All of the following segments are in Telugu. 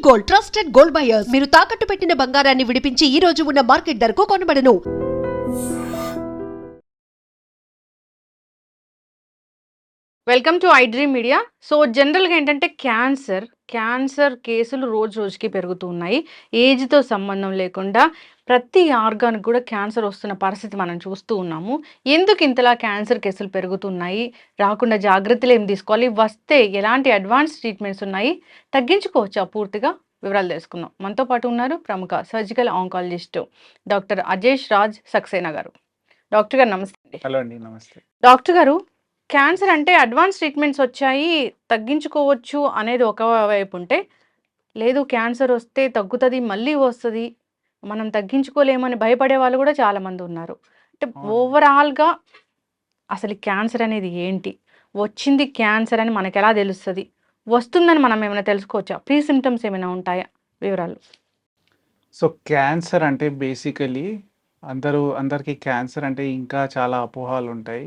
Gold, trusted gold buyers. మీరు తాకట్టు పెట్టిన బంగారాన్ని విడిపించి ఈ రోజు ఉన్న మార్కెట్ ధరకు కొనబడను. Welcome to I dream media. So జనరల్గా ఏంటంటే క్యాన్సర్ కేసులు రోజు రోజుకి పెరుగుతూ ఉన్నాయి. ఏజ్తో సంబంధం లేకుండా ప్రతి ఆర్గాన్కి కూడా క్యాన్సర్ వస్తున్న పరిస్థితి మనం చూస్తూ ఉన్నాము. ఎందుకు ఇంతలా క్యాన్సర్ కేసులు పెరుగుతున్నాయి, రాకుండా జాగ్రత్తలు ఏం తీసుకోవాలి, వస్తే ఎలాంటి అడ్వాన్స్ ట్రీట్మెంట్స్ ఉన్నాయి, తగ్గించుకోవచ్చా పూర్తిగా, వివరాలు తెలుసుకుందాం. మనతో పాటు ఉన్నారు ప్రముఖ surgical oncologist doctor Ajesh Raj Saxena గారు. డాక్టర్ గారు నమస్తే. హలో అండి, నమస్తే. డాక్టర్ గారు, క్యాన్సర్ అంటే అడ్వాన్స్ ట్రీట్మెంట్స్ వచ్చాయి, తగ్గించుకోవచ్చు అనేది ఒక వైపు ఉంటే, లేదు క్యాన్సర్ వస్తే తగ్గుతుంది, మళ్ళీ వస్తుంది, మనం తగ్గించుకోలేమని భయపడే వాళ్ళు కూడా చాలామంది ఉన్నారు. అంటే ఓవరాల్గా అసలు క్యాన్సర్ అనేది ఏంటి, వచ్చింది క్యాన్సర్ అని మనకు ఎలా తెలుస్తుంది, వస్తుందని మనం ఏమైనా తెలుసుకోవచ్చా, ప్రీ సిమ్టమ్స్ ఏమైనా ఉంటాయా, వివరాలు. సో క్యాన్సర్ అంటే బేసికలీ అందరికీ క్యాన్సర్ అంటే ఇంకా చాలా అపోహలు ఉంటాయి.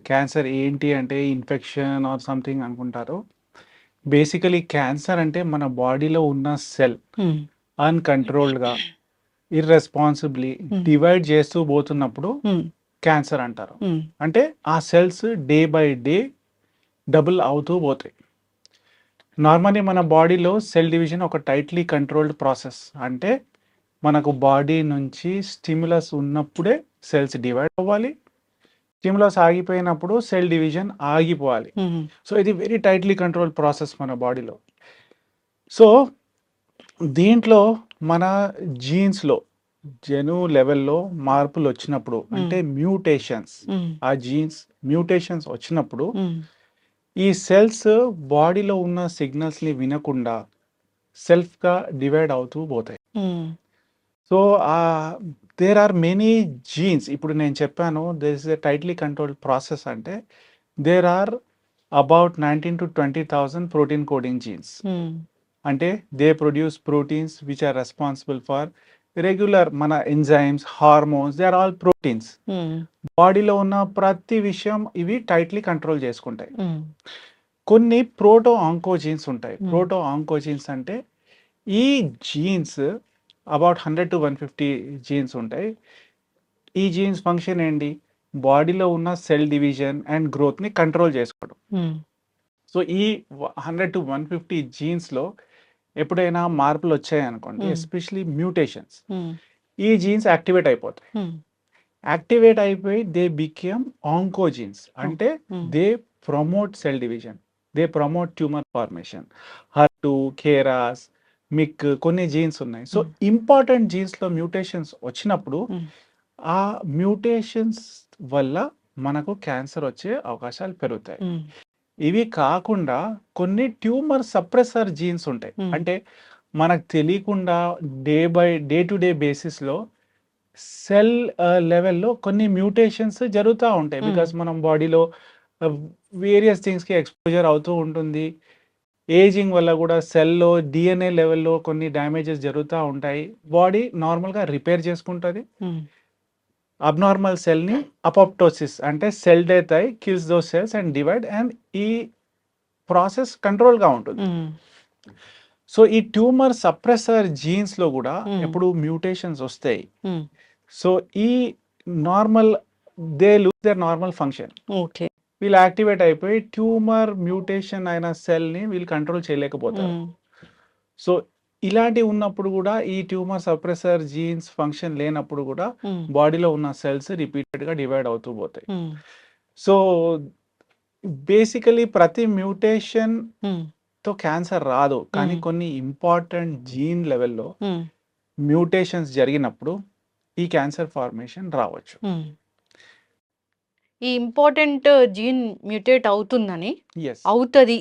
క్యాన్సర్ ఏంటి అంటే ఇన్ఫెక్షన్ ఆర్ సంథింగ్ అనుకుంటారు. బేసికలీ క్యాన్సర్ అంటే మన బాడీలో ఉన్న సెల్ అన్కంట్రోల్డ్గా ఇర్రెస్పాన్సిబ్లీ డివైడ్ చేస్తూ పోతున్నప్పుడు క్యాన్సర్ అంటారు. అంటే ఆ cells day by day double అవుతూ పోతాయి. నార్మల్లీ మన బాడీలో సెల్ డివిజన్ ఒక టైట్లీ కంట్రోల్డ్ ప్రాసెస్. అంటే మనకు బాడీ నుంచి స్టిమ్యులస్ ఉన్నప్పుడే సెల్స్ డివైడ్ అవ్వాలి, స్టిమ్యులస్ ఆగిపోయినప్పుడు సెల్ డివిజన్ ఆగిపోవాలి. సో ఇది వెరీ టైట్లీ కంట్రోల్డ్ ప్రాసెస్ మన బాడీలో. సో దీంట్లో మన జీన్స్లో జెను లెవెల్లో మార్పులు వచ్చినప్పుడు, అంటే మ్యూటేషన్స్, ఆ జీన్స్ మ్యూటేషన్స్ వచ్చినప్పుడు ఈ సెల్స్ బాడీలో ఉన్న సిగ్నల్స్ని వినకుండా సెల్ఫ్గా డివైడ్ అవుతూ పోతాయి. So there are many genes. ఇప్పుడు నేను చెప్పాను this is a tightly controlled process. అంటే there are about 19,000 to 20,000 protein coding genes. అంటే they produce proteins which are responsible for regular మన enzymes, hormones, they are all proteins. బాడీలో ఉన్న ప్రతి విషయం ఇవి టైట్లీ కంట్రోల్ చేసుకుంటాయి. కొన్ని ప్రోటో ఆంకోజీన్స్ ఉంటాయి. ప్రోటో ఆంకోజీన్స్ అంటే ఈ జీన్స్ అబౌట్ 100 to 150 జీన్స్ ఉంటాయి. ఈ జీన్స్ ఫంక్షన్ ఏంటి, బాడీలో ఉన్న సెల్ డివిజన్ అండ్ గ్రోత్ని కంట్రోల్ చేసుకోవడం. సో ఈ 100 to 150 జీన్స్లో ఎప్పుడైనా మార్పులు వచ్చాయనుకోండి, ఎస్పెషలీ మ్యూటేషన్స్, ఈ జీన్స్ యాక్టివేట్ అయిపోతాయి. యాక్టివేట్ అయిపోయి దే బికేమ్ ఆంకోజీన్స్. అంటే they promote cell division, they promote tumour formation. హర్2, కేరాస్, మిక్, కొన్ని జీన్స్ ఉన్నాయి. సో ఇంపార్టెంట్ జీన్స్లో మ్యూటేషన్స్ వచ్చినప్పుడు ఆ మ్యూటేషన్స్ వల్ల మనకు క్యాన్సర్ వచ్చే అవకాశాలు పెరుగుతాయి. ఇవి కాకుండా కొన్ని ట్యూమర్ సప్రెసర్ జీన్స్ ఉంటాయి. అంటే మనకు తెలియకుండా డే టు డే బేసిస్లో సెల్ లెవెల్లో కొన్ని మ్యూటేషన్స్ జరుగుతూ ఉంటాయి. బికాస్ మనం బాడీలో వేరియస్ థింగ్స్కి ఎక్స్పోజర్ అవుతూ ఉంటుంది. ఏజింగ్ వల్ల కూడా సెల్లో డిఎన్ఏ లెవెల్లో కొన్ని డ్యామేజెస్ జరుగుతూ ఉంటాయి. బాడీ నార్మల్గా రిపేర్ చేసుకుంటుంది. అబ్నార్మల్ సెల్ని అపోప్టోసిస్ అంటే సెల్ డెత్ అయి kills those cells and divide, and ఈ ప్రాసెస్ కంట్రోల్గా ఉంటుంది. సో ఈ ట్యూమర్ సప్రెసర్ జీన్స్లో కూడా ఎప్పుడు మ్యూటేషన్స్ వస్తాయి. సో ఈ normal they lose there normal function. Okay, వీళ్ళు యాక్టివేట్ అయిపోయి ట్యూమర్ మ్యూటేషన్ అయిన సెల్ని వీళ్ళు కంట్రోల్ చేయలేకపోతారు. సో ఇలాంటి ఉన్నప్పుడు కూడా ఈ ట్యూమర్ సప్రెసర్ జీన్స్ ఫంక్షన్ లేనప్పుడు కూడా బాడీలో ఉన్న సెల్స్ రిపీటెడ్గా డివైడ్ అవుతూ పోతాయి. సో బేసికలీ ప్రతి మ్యూటేషన్తో క్యాన్సర్ రాదు, కానీ కొన్ని ఇంపార్టెంట్ జీన్ లెవెల్లో మ్యూటేషన్స్ జరిగినప్పుడు ఈ క్యాన్సర్ ఫార్మేషన్ రావచ్చు. ఈ ఇంపార్టెంట్ జీన్ మ్యూటేట్ అవుతుందని, Yes. అవుతుంది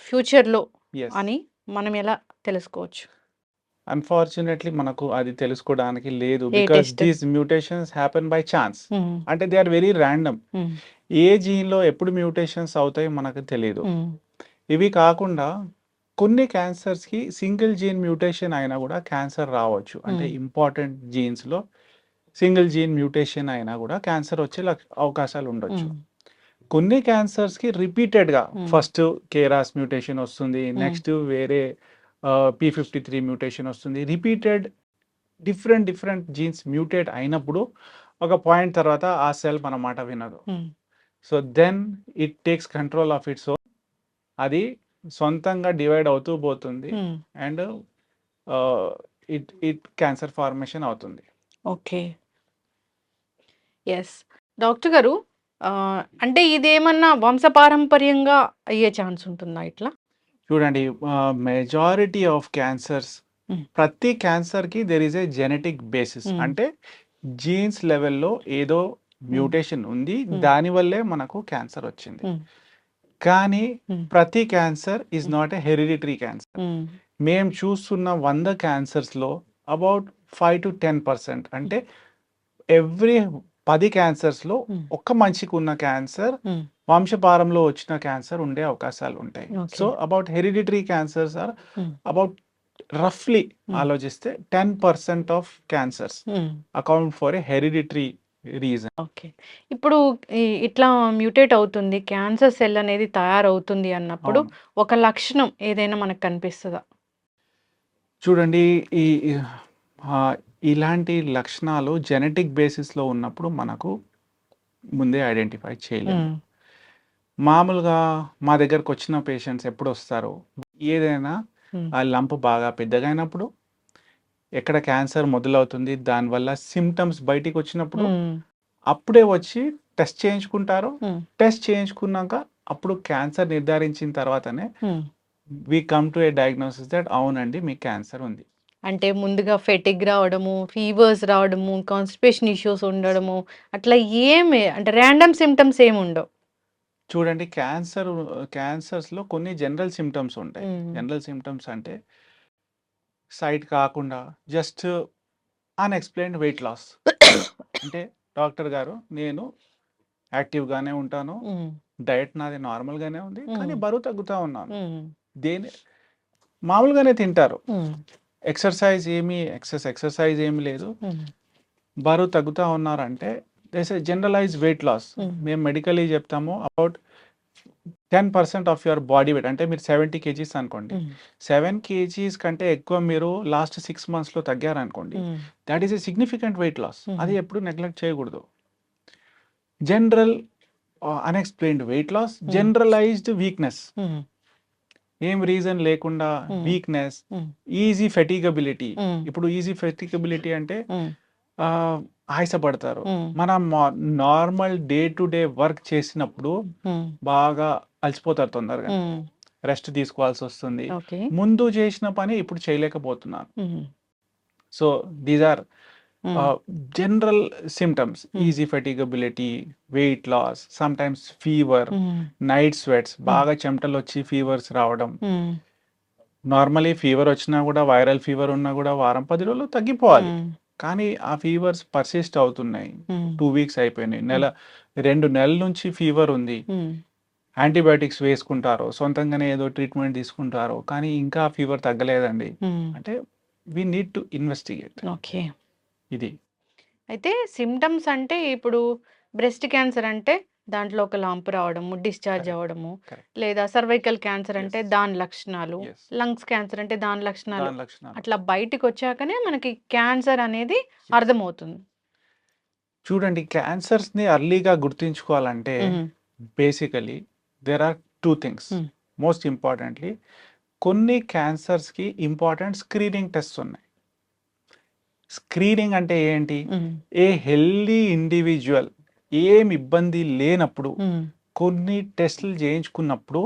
ఫ్యూచర్లో Yes. అని మనం ఎలా తెలుసుకోవచ్చు? అన్ఫార్చునేట్లీ మనకు అది తెలుసుకోవడానికి లేదు. ఏ because test? These mutations happen by chance. అంటే దే ఆర్ వెరీ ర్యాండమ్. ఏ జీన్లో ఎప్పుడు మ్యూటేషన్స్ అవుతాయో మనకు తెలియదు. ఇవి కాకుండా కొన్ని క్యాన్సర్స్కి సింగిల్ జీన్ మ్యూటేషన్ అయినా కూడా క్యాన్సర్ రావచ్చు. అంటే ఇంపార్టెంట్ జీన్స్లో సింగిల్ జీన్ మ్యూటేషన్ అయినా కూడా క్యాన్సర్ వచ్చే అవకాశాలు ఉండొచ్చు. కొన్ని క్యాన్సర్స్కి రిపీటెడ్గా ఫస్ట్ కేరాస్ మ్యూటేషన్ వస్తుంది, నెక్స్ట్ వేరే P53 మ్యూటేషన్ వస్తుంది. రిపీటెడ్ డిఫరెంట్ జీన్స్ మ్యూటేట్ అయినప్పుడు ఒక పాయింట్ తర్వాత ఆ సెల్ మన మాట వినదు. So then it takes control of its own. అది సొంతంగా డివైడ్ అవుతూ పోతుంది అండ్ ఇట్ క్యాన్సర్ ఫార్మేషన్ అవుతుంది. ఓకే. ఎస్. డాక్టర్ గారు, అంటే ఇదేమన్నా వంశపారంపర్యంగా అయ్యే ఛాన్స్ ఉంటుందా ఇట్లా? చూడండి, మెజారిటీ ఆఫ్ క్యాన్సర్స్, ప్రతి క్యాన్సర్కి there is A genetic basis. అంటే జీన్స్ లెవెల్లో ఏదో మ్యూటేషన్ ఉంది, దానివల్లే మనకు క్యాన్సర్ వచ్చింది. కానీ ప్రతి cancer is not a hereditary cancer. మేము చూస్తున్న 100 క్యాన్సర్స్లో అబౌట్ 5 to 10%, అంటే ఎవ్రీ 10 క్యాన్సర్స్లో ఒక్క మనిషికి ఉన్న క్యాన్సర్ వంశపారంలో వచ్చిన క్యాన్సర్ ఉండే అవకాశాలు ఉంటాయి. So about hereditary cancers are about రఫ్లీ ఆలోచిస్తే 10% of cancers account for a hereditary reason. Okay. ఇప్పుడు ఇట్లా మ్యూటేట్ అవుతుంది, క్యాన్సర్ సెల్ అనేది తయారవుతుంది అన్నప్పుడు ఒక లక్షణం ఏదైనా మనకు కనిపిస్తుందా? చూడండి, ఇలాంటి లక్షణాలు జెనెటిక్ బేసిస్లో ఉన్నప్పుడు మనకు ముందే ఐడెంటిఫై చేయలేము. మామూలుగా మా దగ్గరకు వచ్చిన పేషెంట్స్ ఎప్పుడు వస్తారు, ఏదైనా ఆ లంప్ బాగా పెద్దగా అయినప్పుడు, ఎక్కడ క్యాన్సర్ మొదలవుతుంది, దానివల్ల సిమ్టమ్స్ బయటికి వచ్చినప్పుడు అప్పుడే వచ్చి టెస్ట్ చేయించుకుంటారు. టెస్ట్ చేయించుకున్నాక అప్పుడు క్యాన్సర్ నిర్ధారించిన తర్వాతనే we come to a diagnosis that అవునండి మీకు క్యాన్సర్ ఉంది. అంటే ముందుగా ఫెటిగ్ రావడము, ఫీవర్స్ రావడము, కాన్స్టిపేషన్ ఇష్యూస్ ఉండడము, అట్లా ఏమి అంటే ర్యాండమ్ సిమ్టమ్స్ ఏమి ఉండవు. చూడండి, క్యాన్సర్స్లో కొన్ని జనరల్ సిమ్టమ్స్ ఉంటాయి. జనరల్ సిమ్టమ్స్ అంటే సైట్ కాకుండా జస్ట్ అన్ఎక్స్ప్లెయిన్డ్ వెయిట్ లాస్. అంటే డాక్టర్ గారు, నేను యాక్టివ్గానే ఉంటాను, డయట్ నాది నార్మల్గానే ఉంది, కానీ బరువు తగ్గుతూ ఉన్నాను. మామూలుగానే తింటారు, ఎక్సర్సైజ్ ఏమీ లేదు, బరువు తగ్గుతూ ఉన్నారంటే this is generalize weight loss. మేము మెడికలీ చెప్తాము about 10% of your body weight. అంటే మీరు 70 kgs అనుకోండి, 7 kgs కంటే ఎక్కువ మీరు లాస్ట్ 6 monthsలో తగ్గారనుకోండి, that is a significant weight loss. అది ఎప్పుడు నెగ్లెక్ట్ చేయకూడదు. General unexplained weight loss, generalised weakness, ఏం రీజన్ లేకుండా వీక్నెస్, ఈజీ ఫెటిగబిలిటీ. ఇప్పుడు ఈజీ ఫెటిగబిలిటీ అంటే ఆయాసపడతారు. మనం normal day to day work చేసినప్పుడు బాగా అలసిపోతారు, తొందరగా రెస్ట్ తీసుకోవాల్సి వస్తుంది. ముందు చేసిన పని ఇప్పుడు చేయలేకపోతున్నారు. So these are general symptoms: easy fatigability, weight loss, sometimes fever, night sweats, బాగా చెమటలు వచ్చి ఫీవర్స్ రావడం. నార్మలీ ఫీవర్ వచ్చినా కూడా, వైరల్ ఫీవర్ ఉన్నా కూడా వారం 10 రోజులు తగ్గిపోవాలి, కానీ ఆ ఫీవర్స్ పర్సిస్ట్ అవుతున్నాయి. 2 weeks అయిపోయినాయి, 2 నెలల నుంచి ఫీవర్ ఉంది, యాంటీబయాటిక్స్ వేసుకుంటారు, సొంతంగానే ఏదో ట్రీట్మెంట్ తీసుకుంటారు, కానీ ఇంకా ఫీవర్ తగ్గలేదండి అంటే we need to investigate. Okay. ఇది అయితే సిమ్టమ్స్ అంటే ఇప్పుడు బ్రెస్ట్ క్యాన్సర్ అంటే దాంట్లో ఒక లాంప్ రావడము, డిశ్చార్జ్ అవ్వడము, లేదా సర్వైకల్ క్యాన్సర్ అంటే దాని లక్షణాలు, లంగ్స్ క్యాన్సర్ అంటే దాని లక్షణాలు, అట్లా బయటికి వచ్చాకనే మనకి క్యాన్సర్ అనేది అర్థమవుతుంది. చూడండి, క్యాన్సర్స్ని అర్లీగా గుర్తించుకోవాలంటే basically there are 2 things. Most importantly, కొన్ని క్యాన్సర్స్కి ఇంపార్టెంట్ స్క్రీనింగ్ టెస్ట్ ఉన్నాయి. స్క్రీనింగ్ అంటే ఏంటి? ఏ హెల్దీ ఇండివిజువల్ ఏం ఇబ్బంది లేనప్పుడు కొన్ని టెస్టులు చేయించుకున్నప్పుడు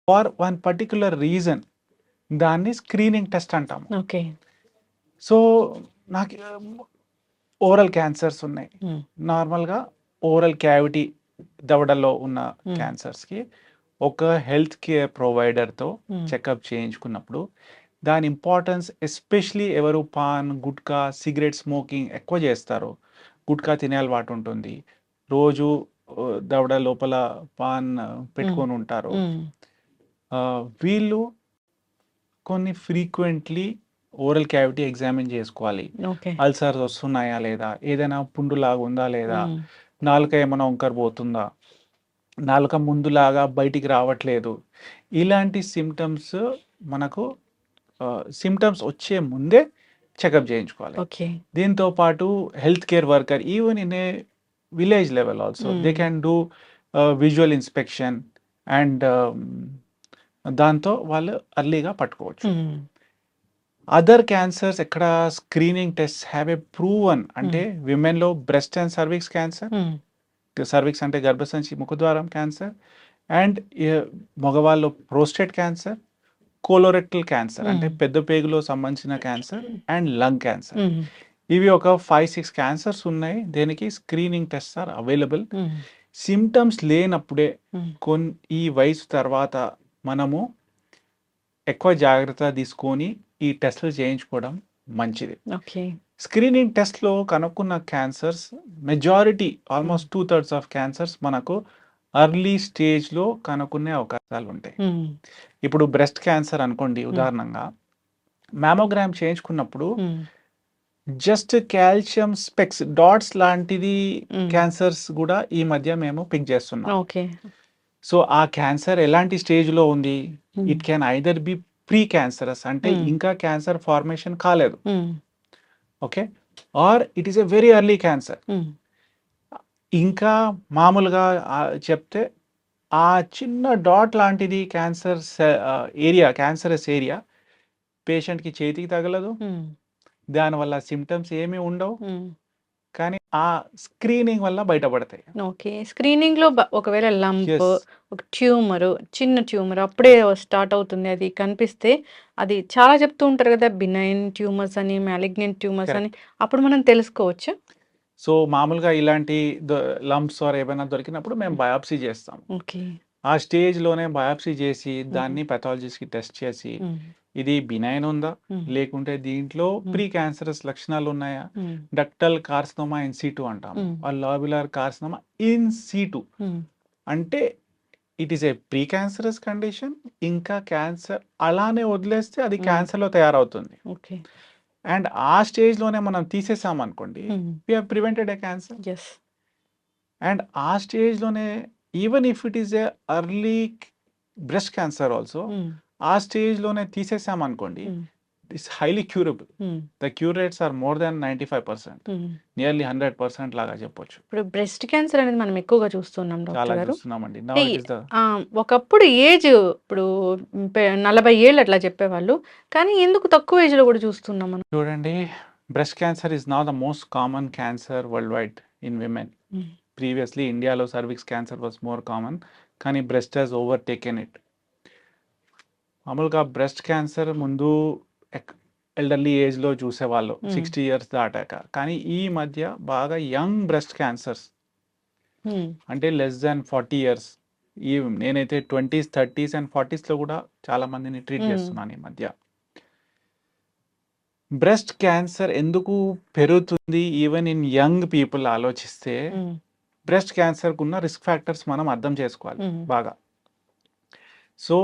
ఫర్ వన్ పర్టికులర్ రీజన్ దాన్ని స్క్రీనింగ్ టెస్ట్ అంటాము. ఓకే. సో నాకు ఓరల్ క్యాన్సర్స్ ఉన్నాయి. నార్మల్గా ఓరల్ క్యావిటీ, దవడలో ఉన్న క్యాన్సర్స్కి ఒక హెల్త్ కేర్ ప్రొవైడర్తో చెకప్ చేయించుకున్నప్పుడు దాని ఇంపార్టెన్స్, ఎస్పెషలీ ఎవరు పాన్, గుట్కా, సిగరెట్ స్మోకింగ్ ఎక్కువ చేస్తారు, గుట్కా తినే అలవాటు ఉంటుంది, రోజు దవడ లోపల పాన్ పెట్టుకొని ఉంటారు, వీళ్ళు కొన్ని ఫ్రీక్వెంట్లీ ఓరల్ క్యావిటీ ఎగ్జామిన్ చేసుకోవాలి. అల్సర్స్ వస్తున్నాయా లేదా, ఏదైనా పుండులాగా ఉందా లేదా, నాలుక ఏమైనా వంకర పోతుందా, నాలుక ముందులాగా బయటికి రావట్లేదు, ఇలాంటి సిమ్టమ్స్ మనకు సిమ్టమ్స్ వచ్చే ముందే చెకప్ చేయించుకోవాలి. ఓకే. దీంతో పాటు health care worker even in a village level also they can do visual inspection and దాంతో వాళ్ళు అర్లీగా పట్టుకోవచ్చు. అదర్ క్యాన్సర్స్ ఎక్కడ screening test have a proven అంటే విమెన్లో breast and cervix cancer, cervix అంటే గర్భసంచి ముఖద్వారం క్యాన్సర్, అండ్ మగవాళ్ళు ప్రోస్టేట్ క్యాన్సర్, కోలోరెక్టల్ క్యాన్సర్ అంటే పెద్ద పేగులో సంబంధించిన క్యాన్సర్, అండ్ లంగ్ క్యాన్సర్. ఇవి ఒక 5-6 క్యాన్సర్స్ ఉన్నాయి. దేనికి screening test are available. Symptoms లేనప్పుడే ఈ వయసు తర్వాత మనము ఎక్కువ జాగ్రత్త తీసుకొని ఈ టెస్టులు చేయించుకోవడం మంచిది. ఓకే. స్క్రీనింగ్ టెస్ట్లో కనుక్కున్న cancers majority almost 2/3 of cancers మనకు అర్లీ స్టేజ్లో కనుక్కునే అవకాశాలు ఉంటాయి. ఇప్పుడు బ్రెస్ట్ క్యాన్సర్ అనుకోండి ఉదాహరణంగా, మ్యామోగ్రామ్ చేయించుకున్నప్పుడు జస్ట్ కాల్షియం స్పెక్స్ డాట్స్ లాంటిది క్యాన్సర్స్ కూడా ఈ మధ్య మేము పిక్ చేస్తున్నాం. ఓకే. సో ఆ క్యాన్సర్ ఎలాంటి స్టేజ్లో ఉంది, it can either be precancerous అంటే ఇంకా క్యాన్సర్ ఫార్మేషన్ కాలేదు, okay, or it is a very early cancer. ఇంకా మామూలుగా చెప్తే ఆ చిన్న డాట్ లాంటిది క్యాన్సర్ ఏరియా, క్యాన్సరస్ ఏరియా పేషెంట్కి చేతికి తగలదు, దానివల్ల సిమ్టమ్స్ ఏమీ ఉండవు, కానీ ఆ స్క్రీనింగ్ వల్ల బయటపడతాయి. ఓకే. స్క్రీనింగ్లో ఒకవేళ లంప్, Yes. ఒక ట్యూమర్, చిన్న ట్యూమర్ అప్పుడే స్టార్ట్ అవుతుంది, అది కనిపిస్తే అది చాలా చెప్తూ ఉంటారు కదా, బినైన్ ట్యూమర్స్ అని, మ్యాలిగ్నెంట్ ట్యూమర్స్ అని, అప్పుడు మనం తెలుసుకోవచ్చు. సో మామూలుగా ఇలాంటి లంప్స్ ఆర్ ఏమైనా దొరికినప్పుడు మేము బయాప్సీ చేస్తాం. ఓకే. ఆ స్టేజ్లోనే బయాప్సీ చేసి దాన్ని పెథాలజిస్ట్కి టెస్ట్ చేసి ఇది బినైన్ ఉందా లేకుంటే దీంట్లో ప్రీ క్యాన్సరస్ లక్షణాలు ఉన్నాయా, డక్టల్ కార్సినోమా ఇన్ సిటు అంటాము, ఆ లాబ్యులర్ కార్సినోమా ఇన్ సిటు అంటే it is A pre cancerous condition, ఇంకా క్యాన్సర్ అలానే వదిలేస్తే అది క్యాన్సర్లో తయారవుతుంది. ఓకే. అండ్ ఆ స్టేజ్లోనే మనం తీసేసాం అనుకోండి, we have prevented a cancer. Yes. And ఆ స్టేజ్లోనే even if it is a early breast cancer also ఆ స్టేజ్లోనే తీసేసాం అనుకోండి, it's highly curable. The cure rates are more than 95%, nearly 100% లాగా చెప్పొచ్చు. ఇప్పుడు బ్రెస్ట్ క్యాన్సర్ అనేది మనం ఎక్కువగా చూస్తున్నాం చాలా డాక్టర్ గారు. చూస్తున్నామండి. అంటే ఒకప్పుడు ఏజ్ ఇప్పుడు 40 ఏళ్ళు అట్లా చెప్పేవాళ్ళు, కానీ ఎందుకు తక్కువ ఏజ్లో కూడా చూస్తున్నాం మనం? చూడండి, breast cancer is now the most common cancer worldwide in women. Previously ఇండియాలో cervix cancer was more common, కానీ బ్రెస్ట్ హెస్ ఓవర్టేకెన్ ఇట్. మామూలుగా బ్రెస్ట్ క్యాన్సర్ ముందు ఎల్డర్లీ ఏజ్లో చూసేవాళ్ళు 60 ఇయర్స్ దాటాక, కానీ ఈ మధ్య బాగా యంగ్ బ్రెస్ట్ క్యాన్సర్స్ అంటే లెస్ దాన్ 40 ఇయర్స్, ఈ నేనైతే 20s, 30s అండ్ 40sలో కూడా చాలా మందిని ట్రీట్ చేస్తున్నాను ఈ మధ్య. బ్రెస్ట్ క్యాన్సర్ ఎందుకు పెరుగుతుంది ఈవెన్ ఇన్ యంగ్ పీపుల్ ఆలోచిస్తే, బ్రెస్ట్ క్యాన్సర్కు ఉన్న రిస్క్ ఫ్యాక్టర్స్ మనం అర్థం చేసుకోవాలి బాగా. సో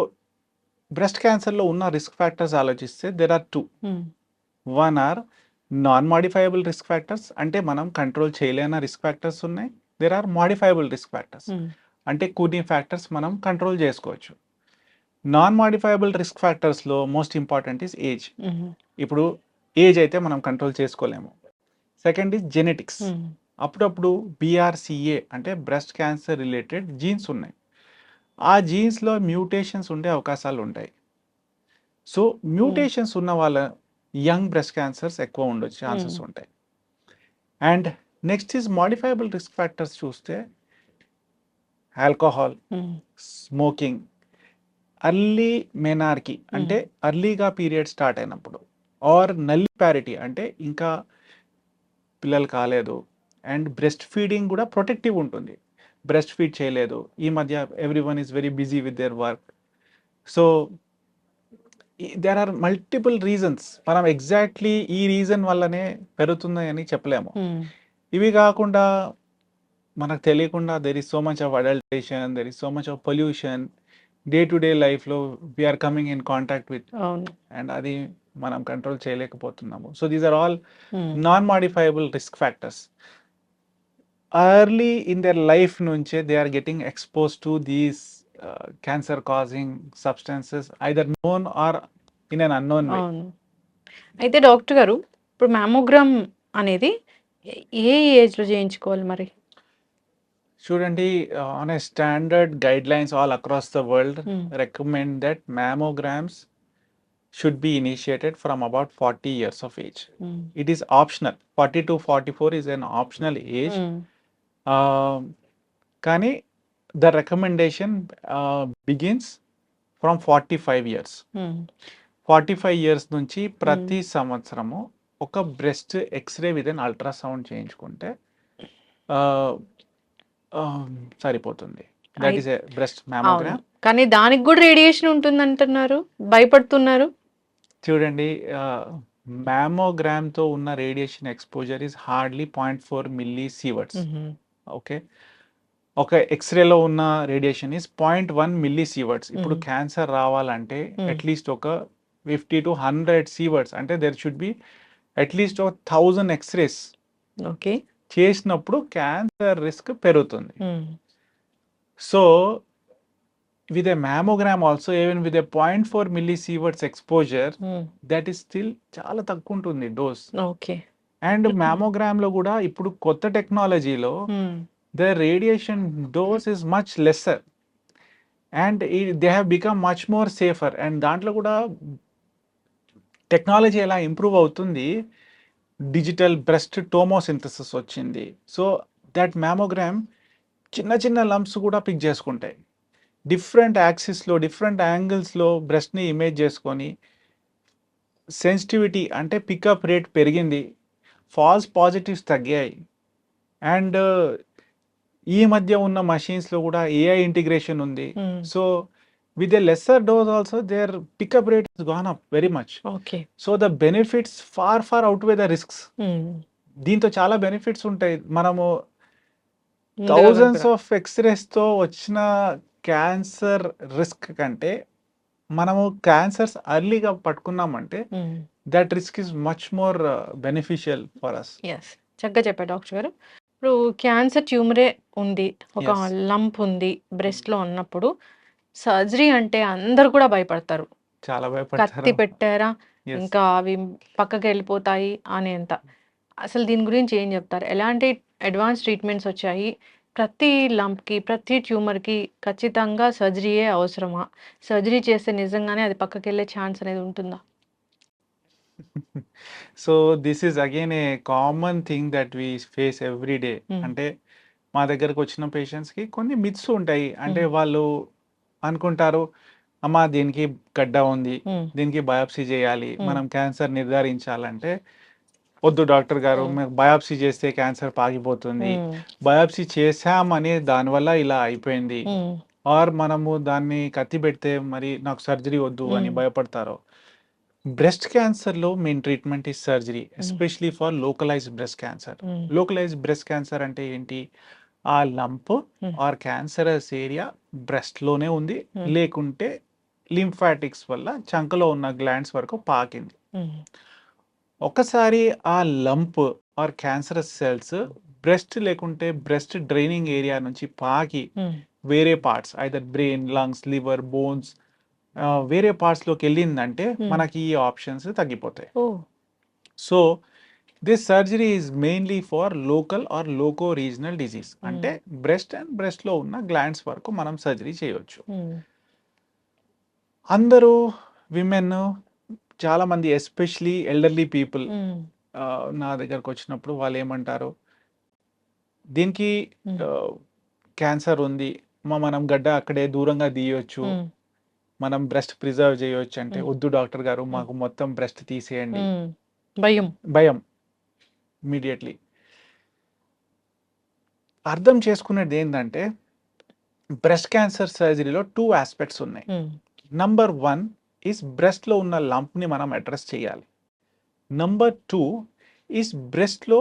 బ్రెస్ట్ క్యాన్సర్లో ఉన్న రిస్క్ ఫ్యాక్టర్స్ ఆలోచిస్తే there are 2. One are non modifiable risk factors, అంటే మనం కంట్రోల్ చేయలేని రిస్క్ ఫ్యాక్టర్స్ ఉన్నాయి. There are modifiable risk factors, అంటే కొన్ని ఫ్యాక్టర్స్ మనం కంట్రోల్ చేసుకోవచ్చు. నాన్ మాడిఫైయబుల్ రిస్క్ ఫ్యాక్టర్స్లో మోస్ట్ ఇంపార్టెంట్ ఈజ్ ఏజ్. ఇప్పుడు ఏజ్ అయితే మనం కంట్రోల్ చేసుకోలేము. Second is genetics. అప్పుడప్పుడు BRCA అంటే బ్రెస్ట్ క్యాన్సర్ రిలేటెడ్ జీన్స్ ఉన్నాయి, ఆ జీన్స్లో మ్యూటేషన్స్ ఉండే అవకాశాలు ఉంటాయి. సో మ్యూటేషన్స్ ఉన్న వాళ్ళ యంగ్ బ్రెస్ట్ క్యాన్సర్స్ ఎక్కువ ఉండొచ్చు ఛాన్సెస్ ఉంటాయి. And next is modifiable risk factors చూస్తే ఆల్కహాల్, స్మోకింగ్, అర్లీ మెనార్కీ అంటే అర్లీగా పీరియడ్ స్టార్ట్ అయినప్పుడు, ఆర్ నల్లిపారిటీ అంటే ఇంకా పిల్లలు కాలేదు, అండ్ బ్రెస్ట్ ఫీడింగ్ కూడా ప్రొటెక్టివ్ ఉంటుంది, బ్రెస్ట్ ఫీడ్ చేయలేదు. ఈ మధ్య everyone is very busy with their work. So there are multiple reasons, మనం ఎగ్జాక్ట్లీ ఈ రీజన్ వల్లనే పెరుగుతున్నాయని చెప్పలేము. ఇవి కాకుండా మనకు తెలియకుండా there is so much of adulteration, there is so much of pollution, day to day లైఫ్లో we are coming in contact with, and అది మనం కంట్రోల్ చేయలేకపోతున్నాము. So these are all non modifiable risk factors. early in their life nunche they are getting exposed to these cancer causing substances, either known or in an unknown way. అవును. అయితే డాక్టర్ గారు ఇప్పుడు మ్యామోగ్రామ్ అనేది ఏ ఏజ్‌లో చేయించుకోవాలి మరి? చూడండి, on a standard guidelines all across the world హ్మ్. recommend that mammograms should be initiated from about 40 years of age. హ్మ్. It is optional. 40 to 44 is an optional age. Hmm. కానీ the recommendation begins from 45 years. Hmm. 45 years నుంచి ప్రతి సంవత్సరము ఒక breast X-ray with an ultrasound చేయించుకుంటే సరిపోతుంది. దట్ ఈస్ ఏ బ్రెస్ట్ అవును. మ్యామోగ్రామ్. కానీ దానికి కూడా రేడియేషన్ ఉంటుందంటున్నారు. భయపడుతున్నారు. చూడండి, మ్యామోగ్రామ్తో ఉన్న radiation exposure is hardly 0.4 millisieverts. Okay, ఒక ఎక్స్రేలో ఉన్న రేడియేషన్ ఈస్ 0.1 మిల్లీ సీవర్ట్స్. ఇప్పుడు క్యాన్సర్ రావాలంటే అట్లీస్ట్ ఒక 50 to 100 సీవర్ట్స్, అంటే there should be at least 1000 X rays okay. చేసినప్పుడు క్యాన్సర్ రిస్క్ పెరుగుతుంది. So with a mammogram also, even with a 0.4 millisieverts exposure, that is still చాలా తక్కువ ఉంటుంది డోస్. ఓకే. అండ్ మ్యామోగ్రామ్లో కూడా ఇప్పుడు కొత్త టెక్నాలజీలో the radiation dose is much lesser and they have become much more safer. And దాంట్లో కూడా టెక్నాలజీ ఎలా ఇంప్రూవ్ అవుతుంది, డిజిటల్ బ్రెస్ట్ టోమోసింథసిస్ వచ్చింది. సో దట్ మ్యామోగ్రామ్ చిన్న చిన్న లంప్స్ కూడా పిక్ చేసుకుంటాయి. డిఫరెంట్ యాక్సిస్లో డిఫరెంట్ యాంగిల్స్లో బ్రెస్ట్ని ఇమేజ్ చేసుకొని సెన్సిటివిటీ అంటే పికప్ రేట్ పెరిగింది, ఫాల్స్ పాజిటివ్స్ తగ్గాయి. అండ్ ఈ మధ్య ఉన్న మషీన్స్లో కూడా ఏఐ ఇంటిగ్రేషన్ ఉంది. So with a lesser dose also their pickup rate is gone up very much. Okay. So the benefits far outweigh the risks. దీంతో చాలా బెనిఫిట్స్ ఉంటాయి. మనము థౌజండ్స్ ఆఫ్ ఎక్స్రేస్తో వచ్చిన క్యాన్సర్ రిస్క్ కంటే మనము క్యాన్సర్స్ అర్లీగా పట్టుకున్నామంటే that risk is much more beneficial for us. Yes, చక్కగా చెప్పారు డాక్టర్ గారు. ఇప్పుడు క్యాన్సర్ ట్యూమరే ఉంది, ఒక లంప్ ఉంది బ్రెస్ట్లో ఉన్నప్పుడు సర్జరీ అంటే అందరు కూడా భయపడతారు. చాలా కత్తి భయపడతారు. పెట్టారా ఇంకా అవి పక్కకి వెళ్ళిపోతాయి అనేంత. అసలు దీని గురించి ఏం చెప్తారు? ఎలాంటి అడ్వాన్స్ ట్రీట్మెంట్స్ వచ్చాయి? ప్రతి లంప్కి ప్రతి ట్యూమర్కి ఖచ్చితంగా సర్జరీయే అవసరమా? సర్జరీ చేస్తే నిజంగానే అది పక్కకి వెళ్ళే ఛాన్స్ అనేది ఉంటుందా? So this is again a common thing that we face every day. అంటే మా దగ్గరకు వచ్చిన పేషెంట్స్కి కొన్ని మిత్స్ ఉంటాయి. అంటే వాళ్ళు అనుకుంటారు, అమ్మా దీనికి గడ్డ ఉంది, దీనికి బయాప్సీ చేయాలి, మనం క్యాన్సర్ నిర్ధారించాలంటే వద్దు డాక్టర్ గారు, బయాప్సీ చేస్తే క్యాన్సర్ పాకిపోతుంది, బయాప్సీ చేసామని దానివల్ల ఇలా అయిపోయింది, ఆర్ మనము దాన్ని కత్తి పెడితే మరి నాకు సర్జరీ వద్దు అని భయపడతారు. బ్రెస్ట్ క్యాన్సర్లో main treatment is surgery, especially for localised breast cancer. Localised breast cancer అంటే ఏంటి? ఆ లంప్ ఆర్ క్యాన్సరస్ ఏరియా బ్రెస్ట్లోనే ఉంది, లేకుంటే లింఫాటిక్స్ వల్ల చంకలో ఉన్న గ్లాండ్స్ వరకు పాకింది. ఒకసారి ఆ lump or cancerous cells breast లేకుంటే బ్రెస్ట్ డ్రైనింగ్ ఏరియా నుంచి పాకి వేరే parts, either brain, lungs, liver, bones, వేరే పార్ట్స్లోకి వెళ్ళిందంటే మనకి ఈ ఆప్షన్స్ తగ్గిపోతాయి. So this surgery is mainly for local or loco regional disease. అంటే బ్రెస్ట్ అండ్ బ్రెస్ట్లో ఉన్న గ్లాండ్స్ వరకు మనం సర్జరీ చేయవచ్చు. అందరూ విమెన్, చాలా మంది ఎస్పెషలీ ఎల్డర్లీ పీపుల్ నా దగ్గరకు వచ్చినప్పుడు వాళ్ళు ఏమంటారు, దీనికి క్యాన్సర్ ఉంది, మనం గడ్డ అక్కడే దూరంగా తీయొచ్చు, మనం బ్రెస్ట్ ప్రిజర్వ్ చేయొచ్చు అంటే, వద్దు డాక్టర్ గారు, మాకు మొత్తం బ్రెస్ట్ తీసేయండి. భయం ఇమీడియట్లీ. అర్థం చేసుకునేది ఏంటంటే బ్రెస్ట్ క్యాన్సర్ సర్జరీలో 2 ఆస్పెక్ట్స్ ఉన్నాయి. నంబర్ 1 ఈస్ బ్రెస్ట్లో ఉన్న లంప్ని మనం అడ్రస్ చేయాలి. నంబర్ 2 ఈస్ బ్రెస్ట్లో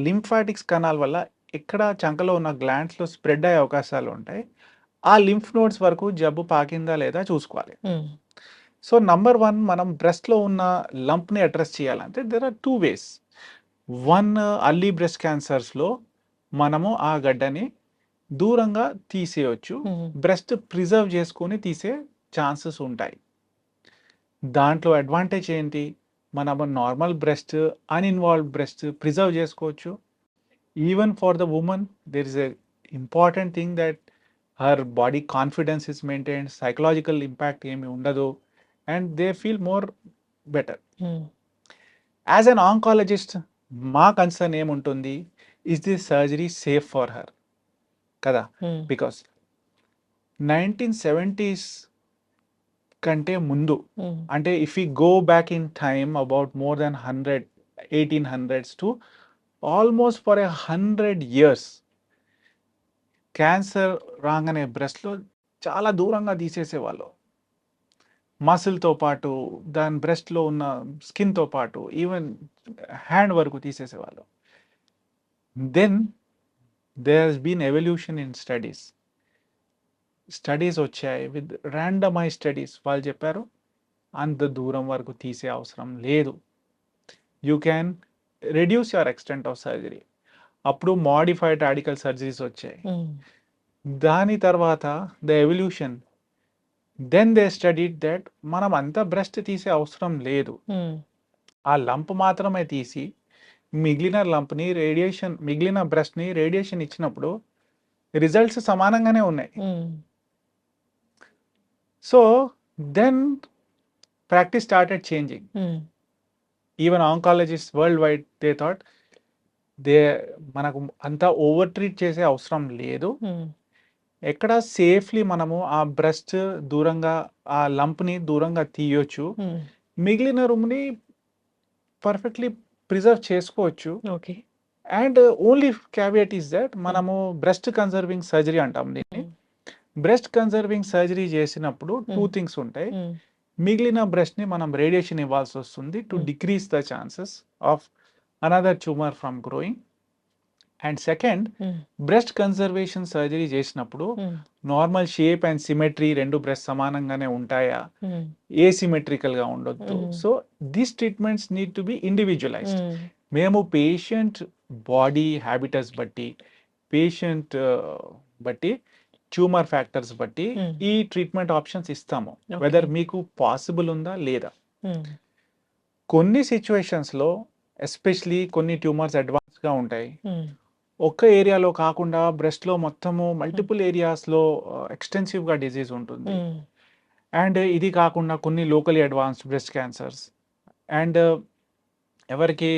లింఫాటిక్స్ కణాల వల్ల ఎక్కడ చంకలో ఉన్న గ్లాండ్స్లో స్ప్రెడ్ అయ్యే అవకాశాలు ఉంటాయి. ఆ లింఫ్ నోడ్స్ వరకు జబ్బు పాకిందా లేదా చూసుకోవాలి. సో నంబర్ 1 మనం బ్రెస్ట్లో ఉన్న లంప్ని అడ్రస్ చేయాలంటే there are 2 ways. 1, early breast క్యాన్సర్స్లో మనము ఆ గడ్డని దూరంగా తీసేయచ్చు, బ్రెస్ట్ ప్రిజర్వ్ చేసుకొని తీసే ఛాన్సెస్ ఉంటాయి. దాంట్లో అడ్వాంటేజ్ ఏంటి? మనము normal breast, uninvolved breast preserve చేసుకోవచ్చు. Even for the woman there is a important thing that her body confidence is maintained, psychological impact ఏమి ఉండదు and they feel more better. As an oncologist మా కన్సర్న్ ఏముంటుంది? Is this surgery safe for her కదా? బికాస్ 1970s కంటే ముందు, అంటే if you go back in time about more than 1800s to almost for 100 years cancer రాగానే బ్రెస్ట్లో చాలా దూరంగా తీసేసేవాళ్ళు. మసిల్తో పాటు దాని బ్రెస్ట్లో ఉన్న స్కిన్తో పాటు ఈవెన్ హ్యాండ్ వరకు తీసేసేవాళ్ళు. Then there has been evolution in studies వచ్చాయి విత్ ర్యాండమైజ్ స్టడీస్. వాళ్ళు చెప్పారు అంత దూరం వరకు తీసే అవసరం లేదు, you can reduce your extent of surgery. అప్పుడు మోడిఫైడ్ రాడికల్ సర్జరీస్ వచ్చాయి. దాని తర్వాత the evolution, then they studied that మనం అంతా బ్రెస్ట్ తీసే అవసరం లేదు, ఆ లంప్ మాత్రమే తీసి మిగిలిన బ్రెస్ట్ని రేడియేషన్ ఇచ్చినప్పుడు రిజల్ట్స్ సమానంగానే ఉన్నాయి. So then practice started changing. Even oncologist worldwide they thought మనకు అంతా ఓవర్ ట్రీట్ చేసే అవసరం లేదు, ఎక్కడ సేఫ్లీ మనము ఆ బ్రెస్ట్ దూరంగా, ఆ లంప్ని దూరంగా తీయొచ్చు, మిగిలిన రూమ్ని పర్ఫెక్ట్లీ ప్రిజర్వ్ చేసుకోవచ్చు. And only caveat is that మనము బ్రెస్ట్ కన్సర్వింగ్ సర్జరీ అంటాం దీన్ని. బ్రెస్ట్ కన్సర్వింగ్ సర్జరీ చేసినప్పుడు 2 things ఉంటాయి. మిగిలిన బ్రెస్ట్ని మనం రేడియేషన్ ఇవ్వాల్సి వస్తుంది to decrease the chances of another tumour from growing. And second, breast conservation surgery చేసినప్పుడు నార్మల్ షేప్ అండ్ సిమెట్రీ రెండు బ్రెస్ట్ సమానంగానే ఉంటాయా, ఏసిమెట్రికల్గా ఉండొద్దు. So these treatments need to be individualised. మేము పేషెంట్ బాడీ హ్యాబిటస్ బట్టి, పేషెంట్ బట్టి, ట్యూమర్ ఫ్యాక్టర్స్ బట్టి ఈ ట్రీట్మెంట్ ఆప్షన్స్ ఇస్తాము, వెదర్ మీకు పాసిబుల్ ఉందా లేదా. కొన్ని సిచ్యువేషన్స్లో ఎస్పెషలీ కొన్ని ట్యూమర్స్ అడ్వాన్స్గా ఉంటాయి, ఒక్క ఏరియాలో కాకుండా బ్రెస్ట్లో మొత్తము మల్టిపుల్ ఏరియాస్లో ఎక్స్టెన్సివ్గా డిజీజ్ ఉంటుంది. అండ్ ఇది కాకుండా కొన్ని locally advanced breast cancers, and ఎవరికి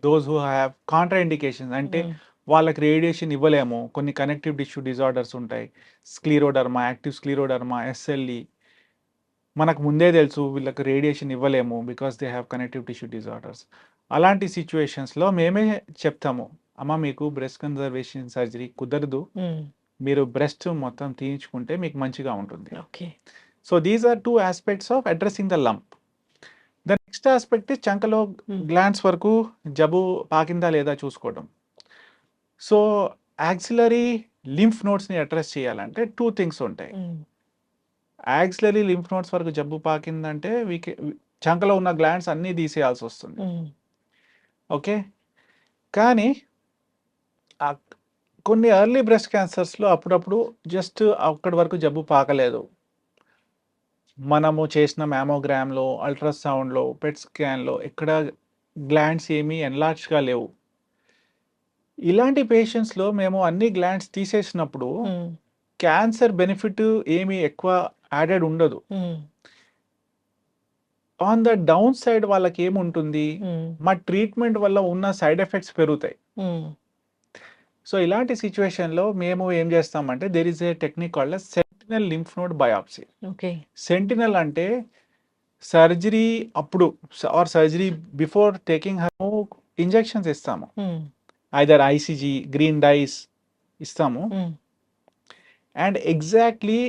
those who have contraindications, అంటే వాళ్ళకి రేడియేషన్ ఇవ్వలేము, కొన్ని కనెక్టివ్ టిష్యూ డిజార్డర్స్ ఉంటాయి, స్క్లీరోడర్మా, యాక్టివ్ స్క్లీరోడర్మా, ఎస్ఎల్ఈ, మనకు ముందే తెలుసు వీళ్ళకి రేడియేషన్ ఇవ్వలేము because they have connective tissue disorders. అలాంటి సిచ్యువేషన్స్లో మేమే చెప్తాము, అమ్మ మీకు బ్రెస్ట్ కన్సర్వేషన్ సర్జరీ కుదరదు, మీరు బ్రెస్ట్ మొత్తం తీయించుకుంటే మీకు మంచిగా ఉంటుంది. So these are 2 aspects of addressing the lump. The next aspect చంకలో గ్లాండ్స్ వరకు జబ్బు పాకిందా లేదా చూసుకోవడం. సో యాక్సిలరీ లింఫ్ నోడ్స్ని అడ్రస్ చేయాలంటే 2 things ఉంటాయి. యాక్సిలరీ లింఫ్ నోడ్స్ వరకు జబ్బు పాకిందంటే చంకలో ఉన్న గ్లాండ్స్ అన్నీ తీసేయాల్సి వస్తుంది. ఓకే, కానీ కొన్ని ఎర్లీ బ్రెస్ట్ క్యాన్సర్స్లో అప్పుడప్పుడు జస్ట్ అక్కడి వరకు జబ్బు పాకలేదు, మనము చేసిన మ్యామోగ్రామ్లో, అల్ట్రాసౌండ్లో, పెట్ స్కాన్లో ఎక్కడ గ్లాండ్స్ ఏమీ ఎన్లార్జ్గా లేవు. ఇలాంటి పేషెంట్స్లో మేము అన్ని గ్లాండ్స్ తీసేసినప్పుడు క్యాన్సర్ బెనిఫిట్ ఏమీ ఎక్కువ యాడెడ్ ఉండదు. ఆన్ ద డౌన్ సైడ్ వాళ్ళకి ఏముంటుంది, మా ట్రీట్మెంట్ వల్ల ఉన్న సైడ్ ఎఫెక్ట్స్ పెరుగుతాయి. సో ఇలాంటి సిచ్యువేషన్లో మేము ఏం చేస్తామంటే there is a technique called sentinel lymph node biopsy. Sentinel అంటే సర్జరీ అప్పుడు or surgery before taking injections ఇస్తాము, ఐదర్ ఐసిజీ, గ్రీన్ డైస్ ఇస్తాము. అండ్ ఎగ్జాక్ట్లీ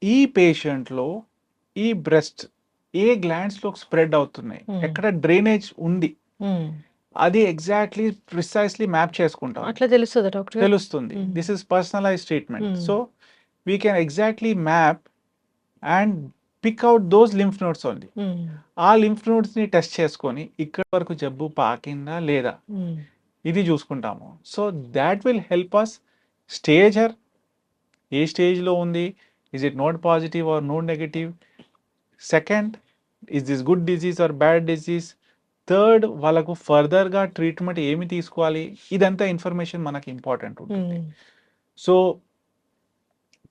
ఈ పేషెంట్లో ఈ బ్రెస్ట్ ఏ గ్లాండ్స్లో స్ప్రెడ్ అవుతున్నాయి, ఎక్కడ డ్రైనేజ్ ఉంది, అది ఎగ్జాక్ట్లీ ప్రిసైజ్లీ మ్యాప్ చేసుకుంటాం. అట్లా తెలుస్తుందా డాక్టర్? తెలుస్తుంది. This is personalise treatment. So we can exactly map and pick out those lymph nodes only. ఆ లింఫ్ నోడ్స్ని టెస్ట్ చేసుకొని ఇక్కడ వరకు జబ్బు పాకిందా లేదా ఇది చూసుకుంటాము. So that will help us stage her, ఏ స్టేజ్లో ఉంది, is it node positive or node negative. Second, is this good disease or bad disease, third వాళ్ళకు ఫర్దర్గా ట్రీట్మెంట్ ఏమి తీసుకోవాలి, ఇదంతా ఇన్ఫర్మేషన్ మనకి ఇంపార్టెంట్ ఉంటుంది. సో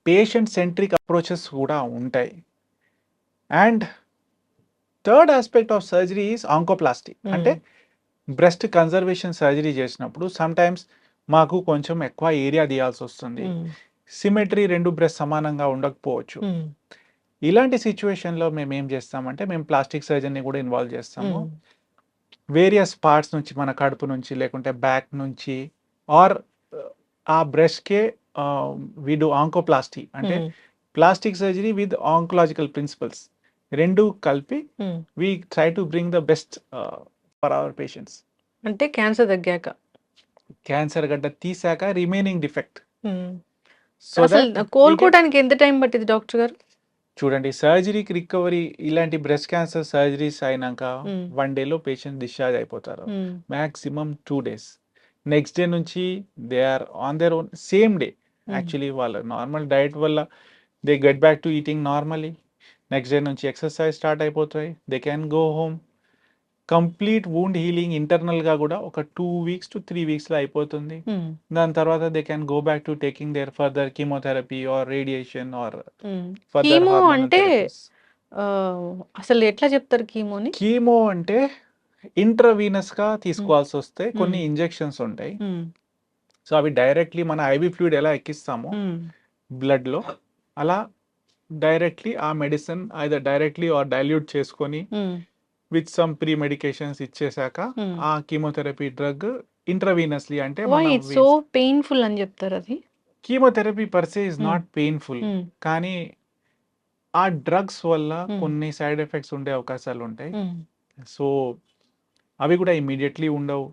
పేషెంట్ సెంట్రిక్ అప్రోచెస్ కూడా ఉంటాయి. And third aspect of surgery is oncoplasty. అంటే బ్రెస్ట్ కన్జర్వేషన్ సర్జరీ చేసినప్పుడు సమ్ టైమ్స్ మాకు కొంచెం ఎక్కువ ఏరియా తీయాల్సి వస్తుంది, సిమెట్రీ రెండు బ్రెస్ట్ సమానంగా ఉండకపోవచ్చు. ఇలాంటి సిచ్యువేషన్లో మేము ఏం చేస్తామంటే మేము ప్లాస్టిక్ సర్జరీని కూడా ఇన్వాల్వ్ చేస్తాము. వేరియస్ పార్ట్స్ నుంచి, మన కడుపు నుంచి లేకుంటే బ్యాక్ నుంచి ఆర్ ఆ బ్రెస్ట్కే వి డూ ఆంకోప్లాస్టీ, అంటే plastic surgery with oncological principles రెండు కలిపి we try to bring the best for our patients. అంటే క్యాన్సర్ తగ్గాక, క్యాన్సర్ గడ్డ తీసాక రిమైనింగ్ డిఫెక్ట్. సో అసలు కోలుకోవడానికి ఎంత టైం పట్టింది డాక్టర్ గారు? చూడండి, సర్జరీకి రికవరీ ఇలాంటి బ్రెస్ట్ క్యాన్సర్ సర్జరీస్ అయినాక 1 డేలో పేషెంట్ డిశ్చార్జ్ అయిపోతారు, మ్యాక్సిమం 2 days. నెక్స్ట్ డే నుంచి they are on their own, same day actually వాళ్ళ నార్మల్ డైట్ వల్ల they get back to eating normally. Next day నుంచి ఎక్సర్సైజ్ స్టార్ట్ అయిపోతాయి, they can go home. Complete wound healing ఇంటర్నల్గా కూడా ఒక 2 weeks to 3 weeksలో అయిపోతుంది. దాని తర్వాత they can go back to taking their further chemotherapy or radiation or further chemo hormonal అంటే థెరపీస్. అసలు ఎట్లా చెప్తారు కీమోని? కీమో అంటే ఇంట్రావీనస్గా తీసుకోవాల్సి వస్తే కొన్ని ఇంజెక్షన్స్ ఉంటాయి. సో అవి డైరెక్ట్లీ మన ఐవి ఫ్లూయిడ్ ఎలా ఎక్కిస్తామో బ్లడ్లో, అలా డైరెక్ట్లీ ఆ medicine either directly or dilute చేసుకొని విత్ సమ్ ప్రీ మెడికేషన్స్ ఇచ్చేసాక ఆ కీమోథెరపీ డ్రగ్ ఇంట్రావీనస్లీ, అంటే వై ఇట్స్ సో పెయిన్ఫుల్ అని చెప్తారు అది? Chemotherapy per se is not painful, కానీ ఆ డ్రగ్స్ వల్ల కొన్ని సైడ్ ఎఫెక్ట్స్ ఉండే అవకాశాలు ఉంటాయి. సో అవి కూడా ఇమీడియట్లీ ఉండవు.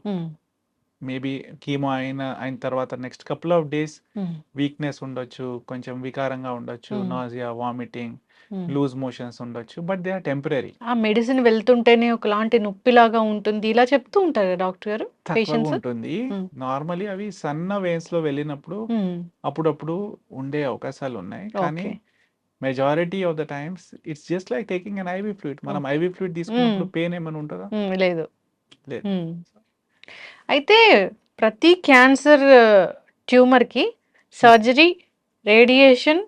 మేబీ కీమో అయిన తర్వాత next couple of days weakness ఉండొచ్చు, కొంచెం వికారంగా ఉండొచ్చు, నాజియా, వామిటింగ్, లూజ్ మోషన్స్ ఉండొచ్చు, బట్ దే ఆర్ టెంపరీ. ఆ మెడిసిన్ వెళ్తుంటేనే ఒకలాంటి నొప్పిలాగా ఉంటుంది, ఇలా చెప్తూ ఉంటారు డాక్టర్ గారు తక్కువ పేషెంట్స్. ఉంటుంది. నార్మలీ అవి సన్న వెయిన్స్ లో వెళ్ళినప్పుడు అప్పుడప్పుడు ఉండే అవకాశాలు ఉన్నాయి, కానీ majority of the times it's just like taking an IV fluid. మనం ఐవి ఫ్లూయిడ్ తీసుకున్నప్పుడు పెయిన్ ఏమైనా ఉంటుందా? లేదు. లేదు. అయితే ప్రతి క్యాన్సర్ ట్యూమర్కి సర్జరీ, రేడియేషన్,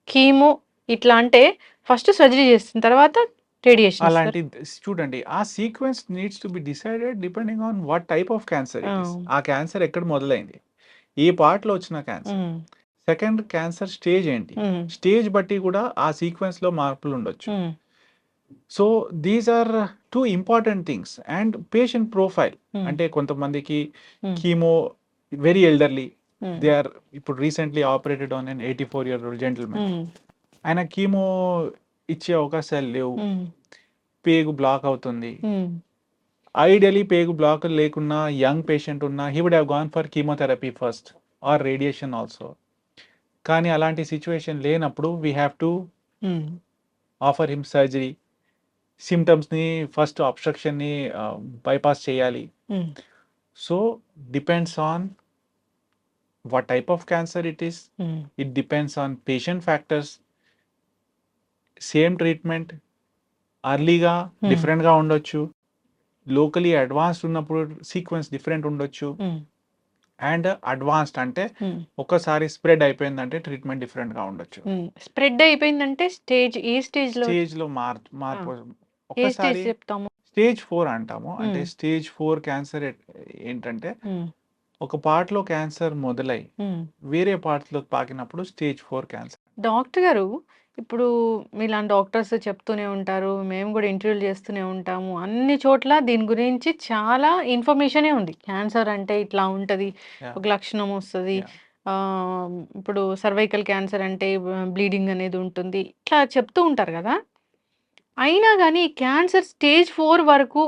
కీమో ఇట్లా, అంటే ఫస్ట్ సర్జరీ చేసిన తర్వాత రేడియేషన్. అలాంటి చూడండి, ఆ sequence needs to be decided depending on what type of cancer it is. ఆ క్యాన్సర్ ఎక్కడ మొదలైంది, ఏ పార్ట్ లో వచ్చిన క్యాన్సర్, సెకండ్ క్యాన్సర్ స్టేజ్ ఏంటి, స్టేజ్ బట్టి కూడా ఆ సీక్వెన్స్ లో మార్పులు ఉండొచ్చు. So these are 2 important things. And patient profile, అంటే కొంతమందికి chemo very elderly, they are ఇప్పుడు recently operated on an 84-year-old gentlemen, ఆయన కీమో ఇచ్చే అవకాశాలు లేవు, పేగు బ్లాక్ అవుతుంది. ఐడియలీ పేగు బ్లాక్ లేకున్నా యంగ్ పేషెంట్ ఉన్నా he would have gone for chemotherapy first or radiation also. కానీ అలాంటి సిచ్యువేషన్ లేనప్పుడు we have to offer him surgery. సిమ్టమ్స్ని ఫస్ట్ అబ్స్ట్రక్షన్ని బైపాస్ చేయాలి. సో depends on what type of cancer it is. It depends on patient factors. Same treatment earlyగా డిఫరెంట్గా ఉండొచ్చు, లోకలీ అడ్వాన్స్డ్ ఉన్నప్పుడు సీక్వెన్స్ డిఫరెంట్ ఉండొచ్చు, అండ్ అడ్వాన్స్డ్ అంటే ఒక్కసారి స్ప్రెడ్ అయిపోయిందంటే ట్రీట్మెంట్ డిఫరెంట్గా ఉండొచ్చు. స్ప్రెడ్ అయిపోయిందంటే స్టేజ్లో మార్పు ఒక్కసారి స్టేజ్ 4 అంటాము. అంటే స్టేజ్ 4 క్యాన్సర్ ఏంటంటే ఒక పార్ట్లో క్యాన్సర్ మొదలై వేరే పార్ట్స్లోకి పాకినప్పుడు స్టేజ్ 4 క్యాన్సర్. డాక్టర్ గారు, ఇప్పుడు మీలాంటి డాక్టర్స్ చెప్తూనే ఉంటారు, మేము కూడా ఇంటర్వ్యూలు చేస్తూనే ఉంటాము, అన్ని చోట్ల దీని గురించి చాలా ఇన్ఫర్మేషనే ఉంది. క్యాన్సర్ అంటే ఇట్లా ఉంటుంది, ఒక లక్షణం వస్తుంది, ఇప్పుడు సర్వైకల్ క్యాన్సర్ అంటే బ్లీడింగ్ అనేది ఉంటుంది, ఇట్లా చెప్తూ ఉంటారు కదా. అయినా కానీ క్యాన్సర్ స్టేజ్ 4 వరకు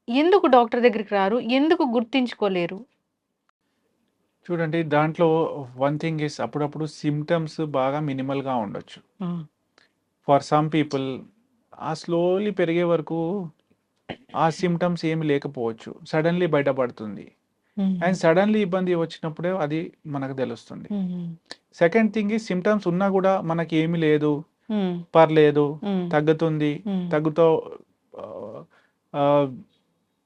ఎందుకు డాక్టర్ దగ్గరికి రారు, ఎందుకు గుర్తించుకోలేరు? చూడండి, దాంట్లో వన్ థింగ్ ఇస్ అప్పుడప్పుడు సిమ్టమ్స్ బాగా మినిమల్గా ఉండొచ్చు. ఫర్ సమ్ పీపుల్ ఆ స్లోలీ పెరిగే వరకు ఆ సిమ్టమ్స్ ఏమి లేకపోవచ్చు, సడన్లీ బయటపడుతుంది. అండ్ సడన్లీ ఇబ్బంది వచ్చినప్పుడే అది మనకు తెలుస్తుంది. సెకండ్ థింగ్ ఈ సిమ్టమ్స్ ఉన్నా కూడా మనకి ఏమి లేదు, పర్లేదు, తగ్గుతుంది,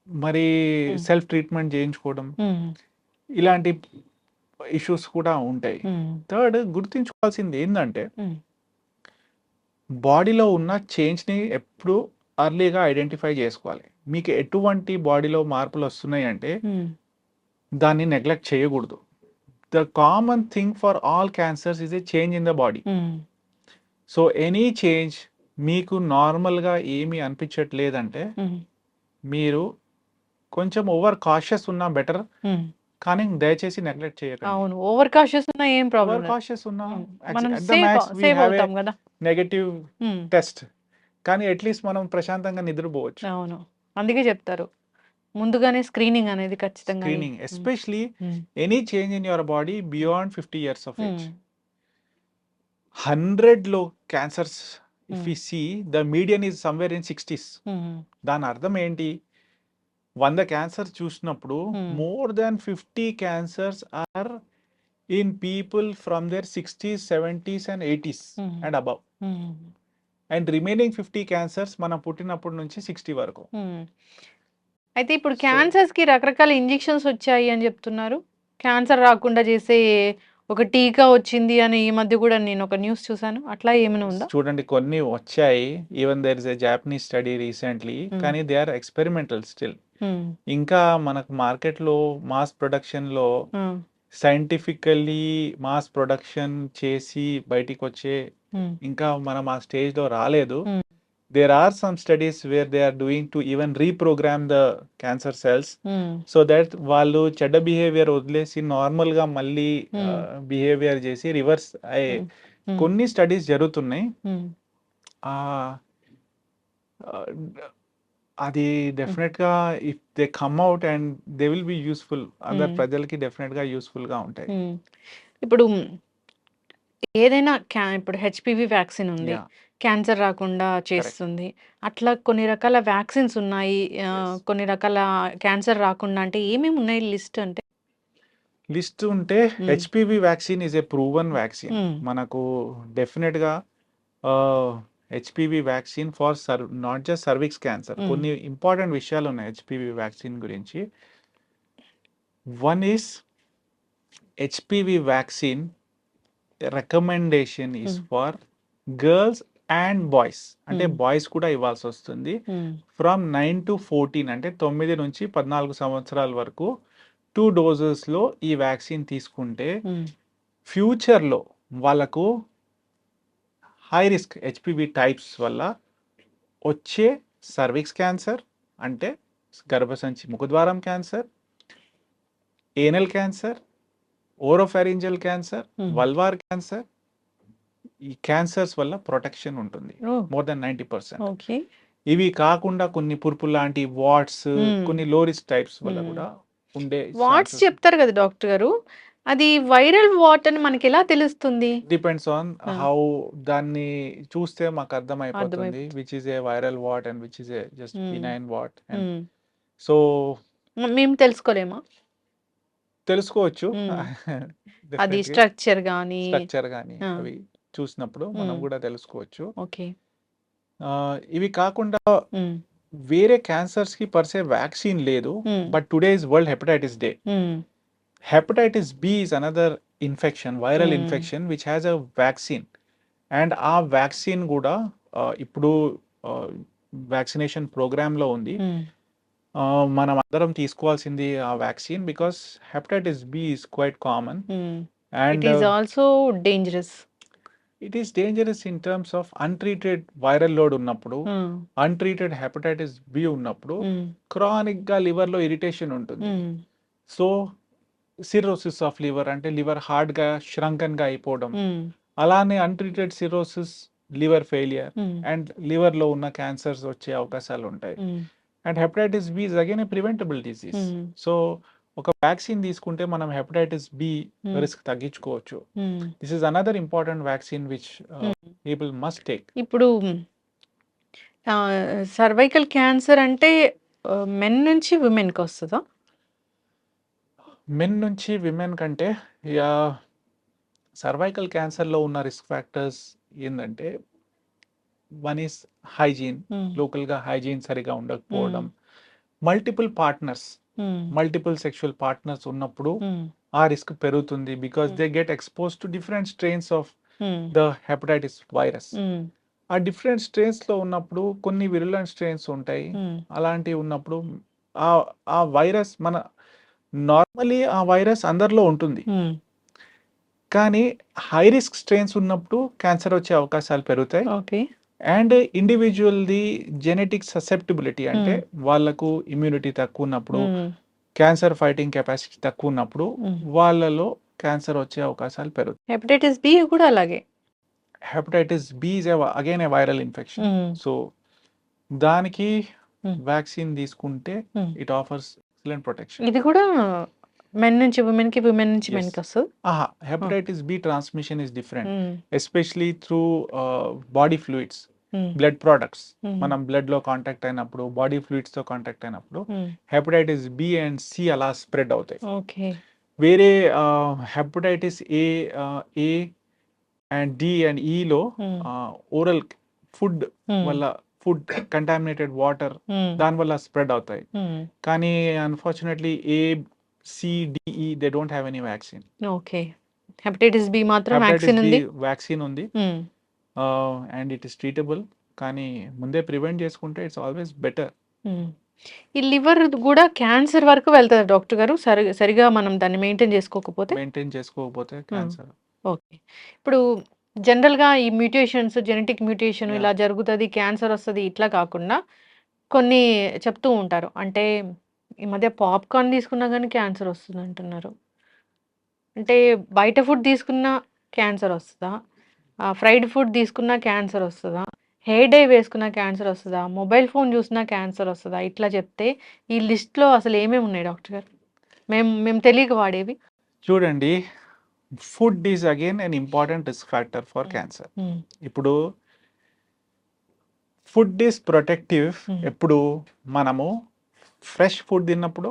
మరి Hmm. సెల్ఫ్ ట్రీట్మెంట్ చేయించుకోవడం, Hmm. ఇలాంటి ఇష్యూస్ కూడా ఉంటాయి. Hmm. థర్డ్, గుర్తుంచుకోవాల్సింది ఏంటంటే Hmm. బాడీలో ఉన్న చేంజ్ని ఎప్పుడు అర్లీగా ఐడెంటిఫై చేసుకోవాలి. మీకు ఎటువంటి బాడీలో మార్పులు వస్తున్నాయి అంటే Hmm. దాన్ని నెగ్లెక్ట్ చేయకూడదు. The common thing for all cancers is a change in the body. Hmm. So any change మీకు నార్మల్గా ఏమీ అనిపించట్లేదంటే Hmm. మీరు కొంచెం ఓవర్ కాషియస్ ఉన్నా బెటర్, Hmm. కానీ దయచేసి నెగ్లెక్ట్ చేయకండి. అవును, ఓవర్ కాషియస్ ఉన్నా ఏం ప్రాబ్లం ఓవర్ లేదు. కాషియస్ ఉన్నా మనం at the max we save have a అవుతాం కదా. Negative Hmm. టెస్ట్, కానీ అట్లీస్ట్ మనం ప్రశాంతంగా నిద్రపోవచ్చు. అవును, అందుకే చెప్తారు ముందుగానే స్క్రీనింగ్ అనేది ఖచ్చితంగా screening, especially any change in your body beyond 50 years of age. 100లో cancers if you see the median is somewhere in 60s. దాని అర్థం ఏంటి? 100 క్యాన్సర్స్ చూసినప్పుడు more than 50 cancers are in people from their 60s, 70s and 80s and above. And remaining 50 cancers మనం పుట్టినప్పటి నుంచి 60 వరకు. అయితే ఇప్పుడు క్యాన్సర్స్ కి రకరకాల ఇంజెక్షన్స్ వచ్చాయి అని చెప్తున్నారు. క్యాన్సర్ రాకుండా చేసే ఒక టీకా వచ్చింది అని ఈ మధ్య కూడా నేను ఒక న్యూస్ చూసాను. అట్లా ఏమైనా ఉందా? చూడండి, కొన్ని వచ్చాయి. Even there is a Japanese study recently, కానీ దే ఆర్ ఎక్స్పెరిమెంటల్ స్టిల్. ఇంకా మనకు మార్కెట్లో మాస్ ప్రొడక్షన్లో సైంటిఫికల్లీ మాస్ ప్రొడక్షన్ చేసి బయటికి వచ్చే ఇంకా మనం ఆ స్టేజ్లో రాలేదు. There are some studies where they are doing to even reprogram the cancer cells so that వాళ్ళు చెడ్డ బిహేవియర్ వదిలేసి నార్మల్గా మళ్ళీ బిహేవియర్ చేసి రివర్స్ అయ్యే కొన్ని స్టడీస్ జరుగుతున్నాయి. అది డెఫినెట్గా if they come out and they will be useful, అందరు ప్రజలకి డెఫినెట్గా యూస్ఫుల్గా ఉంటాయి. ఇప్పుడు ఏదైనా ఇప్పుడు హెచ్పివి వ్యాక్సిన్ ఉంది, Yeah. క్యాన్సర్ రాకుండా చేస్తుంది. అట్లా కొన్ని రకాల వ్యాక్సిన్స్ ఉన్నాయి. కొన్ని రకాల క్యాన్సర్ రాకుండా అంటే ఏమేమి ఉన్నాయి లిస్ట్ అంటే? లిస్ట్ ఉంటే HPV vaccine is a proven vaccine. మనకు డెఫినెట్గా HPV vaccine for not just cervix cancer. కొన్ని ఇంపార్టెంట్ విషయాలు ఉన్నాయి హెచ్పివి వ్యాక్సిన్ గురించి. One is HPV vaccine recommendation is for girls and boys, అంటే బాయ్స్ కూడా ఇవ్వాల్సి వస్తుంది. ఫ్రమ్ 9 to 14 అంటే 9 నుంచి 14 సంవత్సరాల వరకు 2 డోసెస్లో ఈ వ్యాక్సిన్ తీసుకుంటే ఫ్యూచర్లో వాళ్ళకు హై రిస్క్ హెచ్పివి టైప్స్ వల్ల వచ్చే సర్విక్స్ క్యాన్సర్ అంటే గర్భసంచి ముఖద్వారం cancer, anal cancer, oropharyngeal cancer, vulvar cancer, ఈ క్యాన్సర్స్ వల్ల ప్రొటెక్షన్ ఉంటుంది మోర్ దెన్ 90%. ఇవి కాకుండా కొన్ని పురుపు లాంటి వాట్స్, కొన్ని లో రిస్క్ టైప్స్ వల్ల కూడా ఉండే వాట్స్ చెప్తారు కదా డాక్టర్ గారు, అది వైరల్ వాట్ అని మనకి ఎలా తెలుస్తుంది? డిపెండ్స్ ఆన్ హౌ దాన్ని చూస్తే మాకు అర్థమైపోతుంది which is a viral what and which is a just benign what. So మేము తెలుసుకోలేమా? తెలుసుకోవచ్చు, అది స్ట్రక్చర్ కానీ అవి చూసినప్పుడు మనం కూడా తెలుసుకోవచ్చు. ఓకే. ఇవి కాకుండా వేరే క్యాన్సర్స్ కి పర్సే వ్యాక్సిన్ లేదు. But today is world hepatitis day. Hepatitis B is another infection, viral infection which has a vaccine. And ఆ వ్యాక్సిన్ కూడా ఇప్పుడు వ్యాక్సినేషన్ ప్రోగ్రామ్లో ఉంది. మనం అందరం తీసుకోవాల్సింది ఆ vaccine because hepatitis B is quite common and it is also dangerous. It is dangerous in terms of untreated viral load ఉన్నప్పుడు, అన్ట్రీటెడ్ హెపటైటిస్ బి ఉన్నప్పుడు క్రానిక్గా లివర్లో ఇరిటేషన్ ఉంటుంది. సో సిరోసిస్ ఆఫ్ లివర్ అంటే లివర్ హార్డ్గా ష్రంకన్గా అయిపోవడం, అలానే untreated cirrhosis, liver failure and లివర్లో ఉన్న క్యాన్సర్స్ వచ్చే అవకాశాలు ఉంటాయి. And hepatitis B is again a preventable disease. So ఒక వ్యాక్సిన్ తీసుకుంటే మనం హెపటైటిస్ బి రిస్క్ తగ్గించుకోవచ్చు. This is another important vaccine which people must take. ఇప్పుడు సర్వైకల్ క్యాన్సర్ అంటే మెన్ నుంచి విమెన్కి వస్తుందా? మెన్ నుంచి విమెన్ కంటే సర్వైకల్ క్యాన్సర్లో ఉన్న రిస్క్ ఫ్యాక్టర్స్ ఏంటంటే వన్ ఈస్ హైజీన్, లోకల్గా హైజీన్ సరిగా ఉండకపోవడం, multiple partners, multiple sexual partners ఉన్నప్పుడు ఆ రిస్క్ పెరుగుతుంది. Because they get expose to different strains of the hepatitis virus. ఆ డిఫరెంట్ స్ట్రెయిన్స్ లో ఉన్నప్పుడు కొన్ని విరులెంట్ స్ట్రెయిన్స్ ఉంటాయి. అలాంటివి ఉన్నప్పుడు ఆ వైరస్ నార్మలీ ఆ వైరస్ అందరిలో ఉంటుంది, కానీ హై రిస్క్ స్ట్రెయిన్స్ ఉన్నప్పుడు క్యాన్సర్ వచ్చే అవకాశాలు పెరుగుతాయి. ఓకే. అండ్ ఇండివిజువల్ది జెనెటిక్ ససెప్టిబిలిటీ అంటే వాళ్ళకు ఇమ్యూనిటీ తక్కువ ఉన్నప్పుడు, క్యాన్సర్ ఫైటింగ్ కెపాసిటీ తక్కువ ఉన్నప్పుడు వాళ్ళలో క్యాన్సర్ వచ్చే అవకాశాలు పెరుగుతాయి. హెపటైటిస్ బి కూడా అలాగే. Hepatitis B is again a viral infection. So దానికి వ్యాక్సిన్ తీసుకుంటే ఇట్ ఆఫర్స్ ఎక్సలెంట్ ప్రొటెక్షన్. ఇది కూడా మెన్ నుంచి ఉమెన్ కి, ఉమెన్ నుంచి మెన్ కి వస్తుంది. Hepatitis B transmission is different, especially through body fluids, blood products. మనం బ్లడ్ లో కాంటాక్ట్ అయినప్పుడు, బాడీ ఫ్లూయిడ్స్ తో కాంటాక్ట్ అయినప్పుడు హెపటైటిస్ బి అండ్ సి అలా స్ప్రెడ్ అవుతాయి. ఓకే. వేరే hepatitis A and D and ఈలో ఓరల్ ఫుడ్ వల్ల, ఫుడ్ కంటామినేటెడ్ వాటర్ దాని వల్ల స్ప్రెడ్ అవుతాయి. కానీ unfortunately ACDE they don't have any vaccine. Okay. Hepatitis B మాత్రం వ్యాక్సిన్ ఉంది. వ్యాక్సిన్ ఉంది అండ్ ఇట్ ఇస్ ట్రీటబుల్. కానీ ముందే ప్రివెంట్ చేసుకుంటే ఇట్స్ ఆల్వేస్ బెటర్. ఈ లివర్ కూడా క్యాన్సర్ వరకు వెళ్తుంది డాక్టర్ గారు, సరిగా మనం దాన్ని మెయింటైన్ చేసుకోకపోతే క్యాన్సర్. ఓకే. ఇప్పుడు జనరల్గా ఈ మ్యూటేషన్స్, జెనెటిక్ మ్యూటేషన్ ఇలా జరుగుతుంది, క్యాన్సర్ వస్తుంది ఇట్లా కాకుండా కొన్ని చెప్తూ ఉంటారు. అంటే ఈ మధ్య పాప్కార్న్ తీసుకున్నా కానీ క్యాన్సర్ వస్తుంది అంటున్నారు. అంటే బయట ఫుడ్ తీసుకున్నా క్యాన్సర్ వస్తుందా? ఫ్రైడ్ ఫుడ్ తీసుకున్నా క్యాన్సర్ వస్తుందా? హెయిర్ డై వేసుకున్నా క్యాన్సర్ వస్తుందా? మొబైల్ ఫోన్ చూసినా క్యాన్సర్ వస్తుందా? ఇట్లా చెప్తే ఈ లిస్ట్లో అసలు ఏమేమి ఉన్నాయి డాక్టర్ గారు, మేము తెలియక వాడేవి? చూడండి, food is again an important risk factor for cancer. ఇప్పుడు ఫుడ్ ఈజ్ ప్రొటెక్టివ్ ఎప్పుడు మనము ఫ్రెష్ ఫుడ్ తిన్నప్పుడు,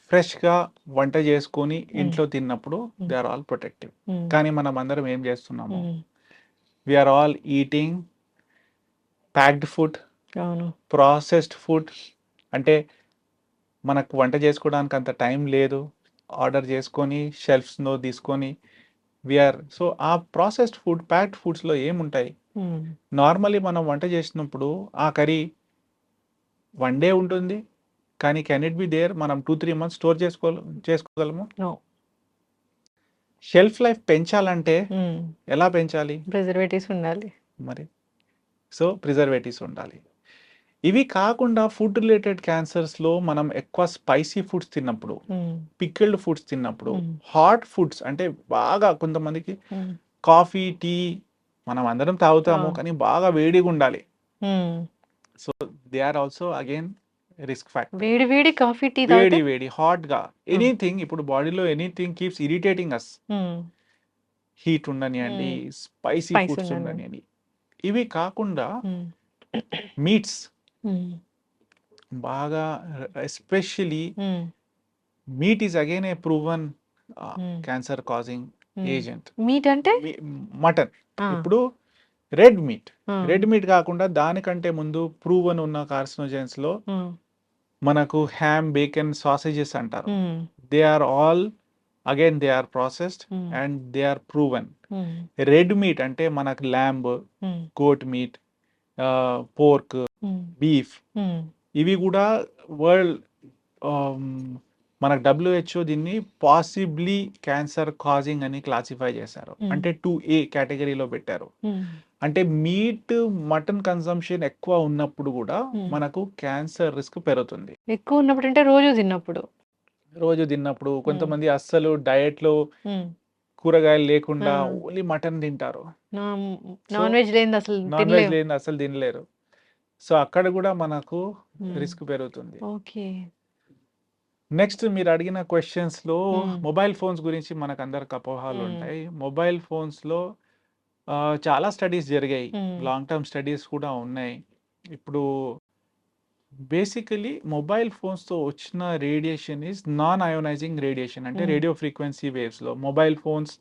ఫ్రెష్గా వంట చేసుకొని ఇంట్లో తిన్నప్పుడు దే ఆర్ ఆల్ ప్రొటెక్టివ్. కానీ మనం అందరం ఏం చేస్తున్నాము, we are all eating packed food, processed food. అంటే మనకు వంట చేసుకోవడానికి అంత టైం లేదు, ఆర్డర్ చేసుకొని షెల్ఫ్స్లో తీసుకొని సో ఆ ప్రాసెస్డ్ ఫుడ్, ప్యాక్డ్ ఫుడ్స్లో ఏముంటాయి? నార్మలీ మనం వంట చేసినప్పుడు ఆ కర్రీ 1 day ఉంటుంది, కానీ కెన్ ఇట్ బి దేర్ మనం 2-3 months స్టోర్ చేసుకోగలము? షెల్ఫ్ లైఫ్ పెంచాలంటే ఎలా పెంచాలి? ప్రిజర్వేటివ్స్ ఉండాలి మరి. సో ప్రిజర్వేటివ్స్ ఉండాలి. ఇవి కాకుండా ఫుడ్ రిలేటెడ్ క్యాన్సర్స్లో మనం ఎక్కువ స్పైసీ ఫుడ్స్ తిన్నప్పుడు, పికిల్డ్ ఫుడ్స్ తిన్నప్పుడు, హాట్ ఫుడ్స్ అంటే బాగా కొంతమందికి కాఫీ, టీ మనం అందరం తాగుతాము, కానీ బాగా వేడిగా ఉండాలి. So they are also again risk factor. వేడి కాఫీ, టీ, వేడి హాట్ గా ఎనీథింగ్, ఇప్పుడు బాడీలో anything keeps irritating us. Heat ఉండనియండి, స్పైసీ ఫుడ్స్ ఉండనియండి. ఇవి కాకుండా మీట్స్ బాగా, especially meat is again a proven cancer causing agent. Meat అంటే మటన్. ఇప్పుడు రెడ్ మీట్ కాకుండా దానికంటే ముందు ప్రూవన్ ఉన్న కార్సినోజెన్స్ లో మనకు హ్యామ్, బేకన్, సాసేజెస్ అంటారు. They are all again they are processed and they are proven. Red meat అంటే మనకు lamb, goat meat, pork, beef, ఇవి కూడా వరల్డ్ మనకు WHO దీన్ని పాసిబ్లీ క్యాన్సర్ కాజింగ్ అని క్లాసిఫై చేశారు. అంటే 2A కేటగిరీలో పెట్టారు. అంటే మీట్, మటన్ కన్సంప్షన్ ఎక్కువ ఉన్నప్పుడు కూడా మనకు క్యాన్సర్ రిస్క్ పెరుగుతుంది. ఎక్కువ ఉన్నప్పుడు అంటే రోజు తిన్నప్పుడు కొంతమంది అస్సలు డయట్ లో కూరగాయలు లేకుండా ఓన్లీ మటన్ తింటారు, నాన్ వెజ్ లేని అసలు తినలేరు. సో అక్కడ కూడా మనకు రిస్క్ పెరుగుతుంది. నెక్స్ట్ మీరు అడిగిన క్వశ్చన్స్ లో మొబైల్ ఫోన్స్ గురించి మనకు అందరికి అపోహాలు ఉంటాయి. మొబైల్ ఫోన్స్ లో చాలా స్టడీస్ జరిగాయి, లాంగ్ టర్మ్ స్టడీస్ కూడా ఉన్నాయి. ఇప్పుడు బేసికలీ మొబైల్ ఫోన్స్తో వచ్చిన radiation is non ionising radiation. అంటే రేడియో ఫ్రీక్వెన్సీ వేవ్స్లో మొబైల్ ఫోన్స్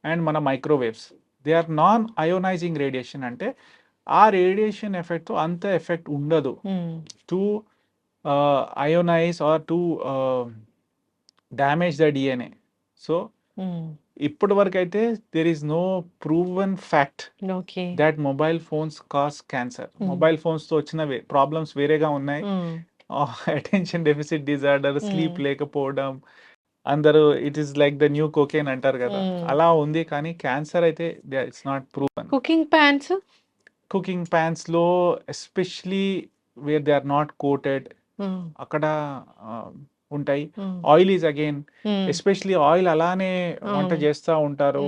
అండ్ మన microwaves, they are non ionising radiation. అంటే ఆ రేడియేషన్ ఎఫెక్ట్తో అంత ఎఫెక్ట్ ఉండదు to ionise or to damage the DNA. So ఇప్పటి వరకు అయితే there is no proven fact okay. That mobile phones cause cancer. Mobile ఫోన్స్తో వచ్చిన ప్రాబ్లమ్స్ వేరేగా ఉన్నాయి. అటెన్షన్ డెఫిసిట్ డిజార్డర్, స్లీప్ లేకపోవడం, అందరూ it is like the new cocaine అంటారు కదా, అలా ఉంది. కానీ క్యాన్సర్ అయితే it's not proven. Cooking pans cooking ప్యాన్స్లో especially where they are not coated అక్కడ ఉంటాయి. Oil is again, especially oil అలానే వంట చేస్తూ ఉంటారు,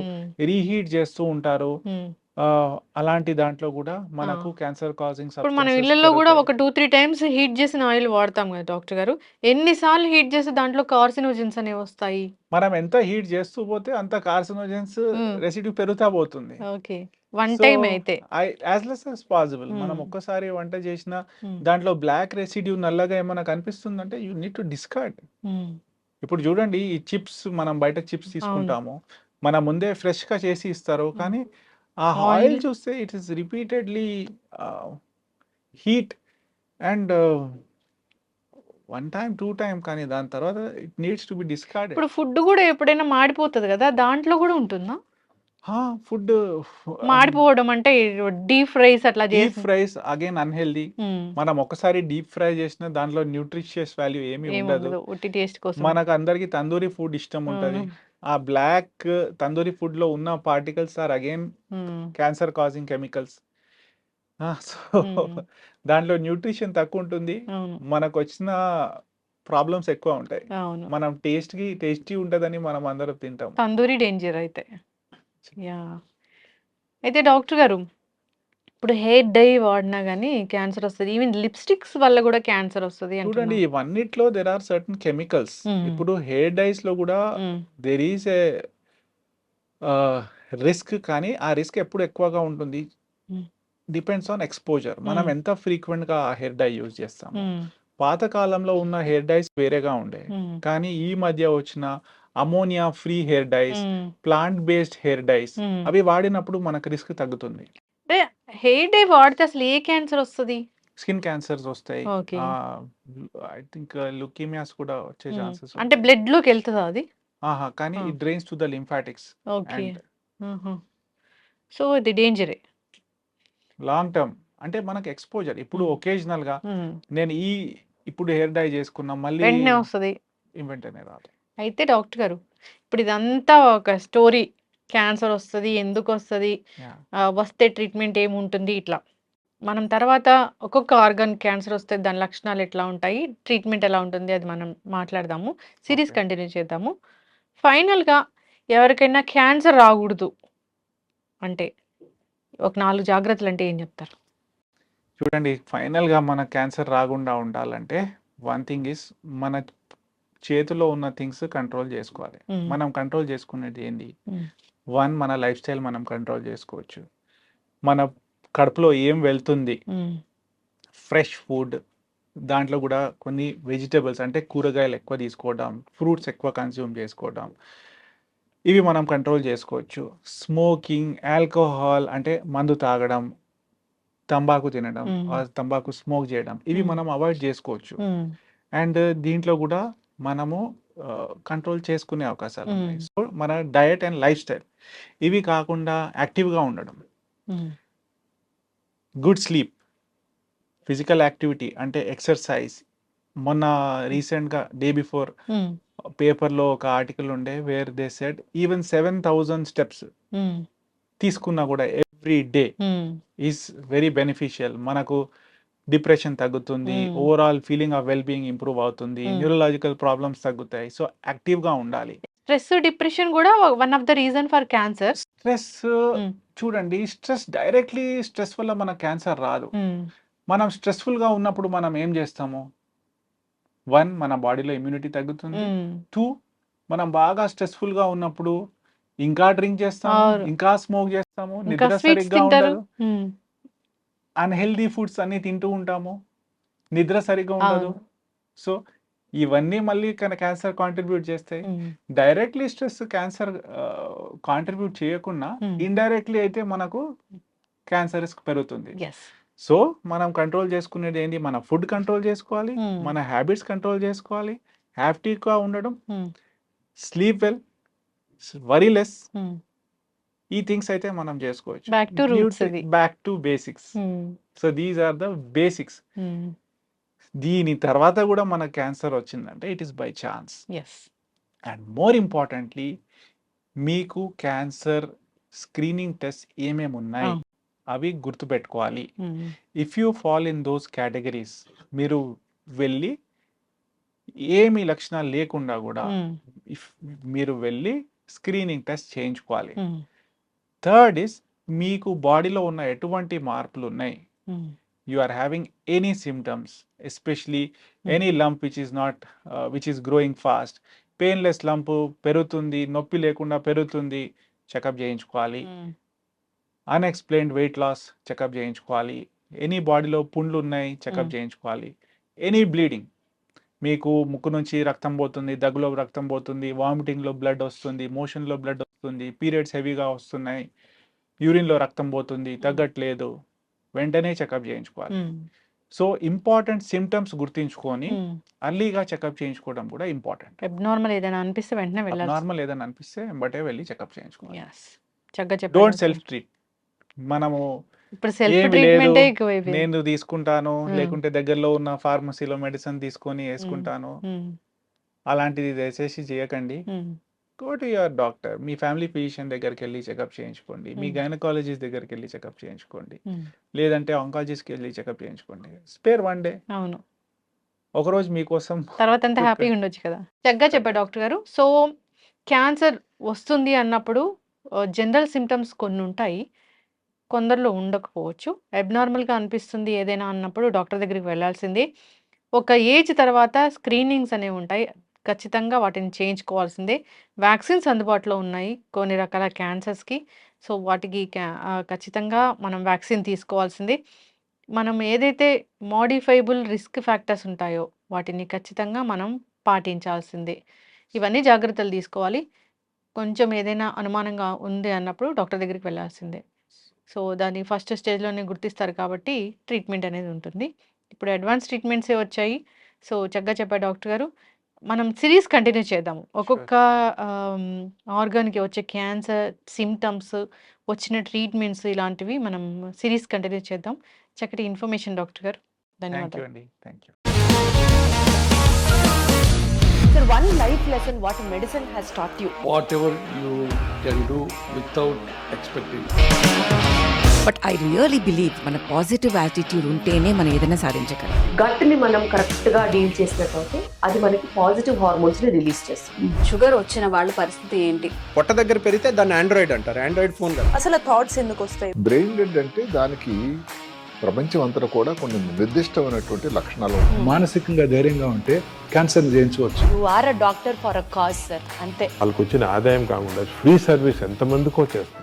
రీహీట్ చేస్తూ ఉంటారు. అలాంటి దాంట్లో కూడా మనకు క్యాన్సర్ కాజింగ్ ఇప్పుడు మనం ఇళ్ళల్లో కూడా ఒక 2-3 టైమ్స్ హీట్ చేసిన ఆయిల్ వాడతాం కదా డాక్టర్ గారు. ఎన్నిసార్లు హీట్ చేసి దాంట్లో కార్సినోజన్స్ అనేవి వస్తాయి? మనం ఎంత హీట్ చేస్తూ పోతే అంత కార్సినోజన్స్ రెసిడ్యూ పెరుగుతా పోతుంది. ఓకే. వన్ టైం అయితే యాజ్ లెస్ యాజ్ పాసిబుల్ మనం ఒక్కసారి వంట చేసిన దాంట్లో బ్లాక్ రెసిడ్యూ నల్లగా ఏమైనా కనిపిస్తుందంటే యూ నీడ్ టు డిస్కార్డ్. ఇప్పుడు చూడండి, ఈ చిప్స్ మనం బయట చిప్స్ తీసుకుంటాము, మన ముందే ఫ్రెష్ గా చేసి ఇస్తారు, కానీ ఆ ఆయిల్ చూస్తే it is repeatedly heat and 1 time 2 time, కానీ దాని తర్వాత it needs to B discarded. ఇప్పుడు ఫుడ్ కూడా ఎప్పుడైనా మాడిపోతుంది కదా, దాంట్లో కూడా ఉంటుందా ఫుడ్ మాడిపోవడం? అంటే డీప్ ఫ్రైస్ అట్లా డీప్ చేసి ఫ్రైస్ అగైన్ అన్హెల్దీ. మనం ఒకసారి డీప్ ఫ్రై చేసిన దాంట్లో న్యూట్రిషియస్ వాల్యూ ఏమీ ఉండదు. ఏముండదు, ఉట్టి టేస్ట్ కోసం. మనకు అందరికి తందూరి ఫుడ్ ఇష్టం ఉంటది. ఆ బ్లాక్ తందూరి ఫుడ్ లో ఉన్న particles are again cancer causing chemicals. So దాంట్లో న్యూట్రిషన్ తక్కువ ఉంటుంది, అవును మనకు వచ్చిన ప్రాబ్లమ్స్ ఎక్కువ ఉంటాయి. అవును. మనం టేస్టీ ఉంటదని మనం అందరం తింటాం. తందూరి డేంజర్ అయితే. యా. అయితే డాక్టర్ గారు, ఇప్పుడు హెయిర్ డై వాడినా కానీ క్యాన్సర్ వస్తుంది, ఈవెన్ లిప్స్టిక్స్ వల్ల కూడా క్యాన్సర్ వస్తుంది చూడండి, అంటున్నా. ఇవన్నిట్లో దెర్ ఆర్ సర్టన్ కెమికల్స్. ఇప్పుడు హెయిర్ డైస్ లో కూడా దెర్ ఈస్ ఏ రిస్క్, కానీ ఆ రిస్క్ ఎప్పుడు ఎక్కువగా ఉంటుంది డిపెండ్స్ ఆన్ ఎక్స్పోజర్. మనం ఎంత ఫ్రీక్వెంట్ గా హెయిర్ డై యూజ్ చేస్తాం. పాత కాలంలో ఉన్న హెయిర్ డైస్ వేరేగా ఉండే, కానీ ఈ మధ్య వచ్చిన ammonia free hair dyes, plant based hair dyes, అవి వాడినప్పుడు మనకు రిస్క్ తగ్గుతుంది. అంటే హెయిర్ డై వాడితే అసలు ఏ క్యాన్సర్ వస్తుంది? స్కిన్ క్యాన్సర్స్ వస్తాయి, ఓకే. ఐ థింక్ లుకీమియాస్ కూడా వచ్చే ఛాన్సెస్ అంటే బ్లడ్ లోకి వెళ్తుందా అది? కానీ it drains to the lymphatics okay. And so ఇది డేంజరే. లాంగ్ టర్మ్ అంటే మనకు ఎక్స్పోజర్. ఇప్పుడు ఒకేజనల్ గా నేను ఇప్పుడు హెయిర్ డై చేసుకున్నా, మళ్ళీ వెంటనే వస్తుంది, వెంటనే రాదు. అయితే డాక్టర్ గారు, ఇప్పుడు ఇదంతా ఒక స్టోరీ, క్యాన్సర్ వస్తుంది, ఎందుకు వస్తుంది, వస్తే ట్రీట్మెంట్ ఏముంటుంది, ఇట్లా మనం తర్వాత ఒక్కొక్క ఆర్గాన్ క్యాన్సర్ వస్తే దాని లక్షణాలు ఎట్లా ఉంటాయి, ట్రీట్మెంట్ ఎలా ఉంటుంది, అది మనం మాట్లాడదాము. Series Okay. కంటిన్యూ చేద్దాము. ఫైనల్గా ఎవరికైనా క్యాన్సర్ రాకూడదు అంటే ఒక 4 జాగ్రత్తలు అంటే ఏం చెప్తారు? చూడండి, ఫైనల్ గా మన క్యాన్సర్ రాకుండా ఉండాలంటే వన్ థింగ్ ఇస్ మన చేతిలో ఉన్న థింగ్స్ కంట్రోల్ చేసుకోవాలి. మనం కంట్రోల్ చేసుకునేది ఏంటి? వన్, మన లైఫ్ స్టైల్ మనం కంట్రోల్ చేసుకోవచ్చు. మన కడుపులో ఏం వెళ్తుంది, ఫ్రెష్ ఫుడ్, దాంట్లో కూడా కొన్ని వెజిటేబుల్స్ అంటే కూరగాయలు ఎక్కువ తీసుకోవడం, ఫ్రూట్స్ ఎక్కువ కన్స్యూమ్ చేసుకోవడం, ఇవి మనం కంట్రోల్ చేసుకోవచ్చు. స్మోకింగ్, ఆల్కహాల్ అంటే మందు తాగడం, తంబాకు తినడం, తంబాకు స్మోక్ చేయడం, ఇవి మనం అవాయిడ్ చేసుకోవచ్చు. అండ్ దీంట్లో కూడా మనము కంట్రోల్ చేసుకునే అవకాశాలు ఉన్నాయి. సో మన డయట్ అండ్ లైఫ్ స్టైల్, ఇవి కాకుండా యాక్టివ్గా ఉండడం, గుడ్ స్లీప్, ఫిజికల్ యాక్టివిటీ అంటే ఎక్సర్సైజ్. మొన్న రీసెంట్గా డే బిఫోర్ పేపర్లో ఒక ఆర్టికల్ ఉండే where they said even 7,000 steps తీసుకున్నా కూడా every day is very beneficial. మనకు డిప్రెషన్ తగ్గుతుంది, overall feeling of well being improve అవుతుంది, న్యూరలాజికల్ ప్రాబ్లమ్స్ తగ్గుతాయి. సో యాక్టివ్గా ఉండాలి. స్ట్రెస్, డిప్రెషన్ కూడా one of the reason for cancer. Stress చూడండి, స్ట్రెస్ డైరెక్ట్లీ స్ట్రెస్ వల్ల మన క్యాన్సర్ రాదు. మనం స్ట్రెస్ఫుల్గా ఉన్నప్పుడు మనం ఏం చేస్తాము? 1, మన బాడీలో ఇమ్యూనిటీ తగ్గుతుంది. 2, మనం బాగా స్ట్రెస్ఫుల్గా ఉన్నప్పుడు ఇంకా డ్రింక్ చేస్తాము, ఇంకా స్మోక్ చేస్తాము, నిద్ర సరిగ్గా ఉండదు, అన్హెల్దీ ఫుడ్స్ అన్ని తింటూ ఉంటాము, నిద్ర సరిగ్గా ఉండదు. సో ఇవన్నీ మళ్ళీ క్యాన్సర్ కాంట్రిబ్యూట్ చేస్తాయి. డైరెక్ట్లీ స్ట్రెస్ క్యాన్సర్ కాంట్రిబ్యూట్ చేయకుండా ఇండైరెక్ట్లీ అయితే మనకు క్యాన్సర్ రిస్క్ పెరుగుతుంది. ఎస్. సో మనం కంట్రోల్ చేసుకునేది ఏంటి, మన ఫుడ్ కంట్రోల్ చేసుకోవాలి, మన హ్యాబిట్స్ కంట్రోల్ చేసుకోవాలి, యాక్టివ్గా ఉండడం, స్లీప్ వెల్, వరీ లెస్, ఈ థింగ్స్ అయితే మనం చేసుకోవచ్చు. బ్యాక్ టు రూట్స్ ఇది. Back to basics. So these are the basics. దీని తర్వాత కూడా మన క్యాన్సర్ వచ్చిందంటే it is by chance. Yes. And more importantly మీకు క్యాన్సర్ స్క్రీనింగ్ టెస్ట్ ఏమేమి ఉన్నాయి అవి గుర్తుపెట్టుకోవాలి. If you fall in those categories, మీరు వెళ్ళి ఏమి లక్షణాలు లేకుండా కూడా ఇఫ్ మీరు వెళ్ళి స్క్రీనింగ్ టెస్ట్ చేయించుకోవాలి. థర్డ్ ఇస్ మీకు బాడీలో ఉన్న ఎటువంటి మార్పులు ఉన్నాయి, you are having any symptoms, especially any lump which is growing fast, painless lump పెరుగుతుంది, నొప్పి లేకుండా పెరుగుతుంది, చెకప్ చేయించుకోవాలి. అన్ఎక్స్ప్లెయిన్డ్ వెయిట్ లాస్ చెకప్ చేయించుకోవాలి. ఎనీ బాడీలో పుండ్లు ఉన్నాయి చెకప్ చేయించుకోవాలి. ఎనీ బ్లీడింగ్, మీకు ముక్కు నుంచి రక్తం పోతుంది, దగ్గులో రక్తం పోతుంది, వామిటింగ్లో బ్లడ్ వస్తుంది, మోషన్లో బ్లడ్ వస్తుంది, పీరియడ్స్ హెవీగా వస్తున్నాయి, యూరిన్లో రక్తం పోతుంది, తగ్గట్లేదు, వెంటనే చెకప్ చేయించుకోవాలి. సో ఇంపార్టెంట్ సిమ్టమ్స్ గుర్తించుకొని అర్లీగా చెకప్ చేయించుకోవడం కూడా ఇంపార్టెంట్. అబ్నార్మల్ ఏదైనా అనిపిస్తే వెంటనే వెళ్ళాలి. నార్మల్ ఏదైనా అనిపిస్తే వెంబటే వెళ్ళి చెకప్ చేయించుకోవాలి. చక్కగా చెప్పారు. Don't self treat. మనము ఇప్పుడు సెల్ఫ్ ఏమి ట్రీట్మెంటే లేదు, ఎక్కువైపోయింది. నేను తీసుకుంటాను, లేకుంటే దగ్గరలో ఉన్న ఫార్మసీలో మెడిసిన్ తీసుకొని వేసుకుంటాను, అలాంటిది దయచేసి చేయకండి. Go to your doctor, me family physician దగ్గరికి వెళ్ళి చెకప్ చేయించుకోండి, మీ గైనకాలజిస్ట్ దగ్గరికి వెళ్ళి చెకప్ చేయించుకోండి, లేదంటే ఆంకాలజిస్ట్కి వెళ్ళి చెకప్ చేయించుకోండి. Spare 1 day. అవును, ఒకరోజు మీకోసం, తర్వాత అంతా హ్యాపీగా ఉండొచ్చు కదా. చక్కగా చెప్పారు డాక్టర్ గారు. సో క్యాన్సర్ వస్తుంది అన్నప్పుడు జనరల్ సిమ్టమ్స్ కొన్ని ఉంటాయి, కొందరిలో ఉండకపోవచ్చు. అబ్నార్మల్గా అనిపిస్తుంది ఏదైనా అన్నప్పుడు డాక్టర్ దగ్గరికి వెళ్ళాల్సిందే. ఒక ఏజ్ తర్వాత స్క్రీనింగ్స్ అనేవి ఉంటాయి, ఖచ్చితంగా వాటిని చేయించుకోవాల్సిందే. వ్యాక్సిన్స్ అందుబాటులో ఉన్నాయి కొన్ని రకాల క్యాన్సర్స్కి. సో వాటికి ఖచ్చితంగా మనం వ్యాక్సిన్ తీసుకోవాల్సిందే. మనం ఏదైతే మోడిఫైబుల్ రిస్క్ ఫ్యాక్టర్స్ ఉంటాయో వాటిని ఖచ్చితంగా మనం పాటించాల్సిందే. ఇవన్నీ జాగ్రత్తలు తీసుకోవాలి. కొంచెం ఏదైనా అనుమానంగా ఉంది అన్నప్పుడు డాక్టర్ దగ్గరికి వెళ్ళాల్సిందే. సో దాన్ని ఫస్ట్ స్టేజ్లోనే గుర్తిస్తారు కాబట్టి ట్రీట్మెంట్ అనేది ఉంటుంది. ఇప్పుడు అడ్వాన్స్ ట్రీట్మెంట్సే వచ్చాయి. సో చక్కగా చెప్పారు డాక్టర్ గారు. మనం సిరీస్ కంటిన్యూ చేద్దాము. ఒక్కొక్క ఆర్గాన్కి వచ్చే క్యాన్సర్ సిమ్టమ్స్, వచ్చిన ట్రీట్మెంట్స్, ఇలాంటివి మనం సిరీస్ కంటిన్యూ చేద్దాం. చక్కటి ఇన్ఫర్మేషన్ డాక్టర్ గారు, థ్యాంక్ యూ ధన్యవాదాలు. అండి. Thank you. Sir, one life lesson what medicine has taught you. whatever you can do without expecting. But I really believe మన పాజిటివ్ యాటిట్యూడ్ ఉంటేనే మనం ఏదైనా సాధించగలం. గట్ని మనం కరెక్ట్గా డీల్ చేసినట్లయితే అది మనకి పాజిటివ్ హార్మోన్స్ని రిలీజ్ చేస్తుంది. షుగర్ వచ్చిన వాళ్ళ పరిస్థితి ఏంటి? పొట్ట దగ్గర పెరిగితే దాన్ని ఆండ్రాయిడ్ అంటారు, ఆండ్రాయిడ్ ఫోన్ కదా. అసలు థాట్స్ ఎందుకు వస్తాయి? బ్రెయిన్ డెడ్ అంటే దానికి ప్రపంచం అంతా కూడా కొన్ని నిర్దిష్టమైనటువంటి లక్షణాలు ఉంటాయి. మానసికంగా ధైర్యంగా ఉంటే క్యాన్సర్ జయించవచ్చు. You are a doctor for a cause sir, అంతే. వాళ్ళకి వచ్చిన ఆదాయం కాకుండా ఫ్రీ సర్వీస్ ఎంతమందికో చేస్తుంది.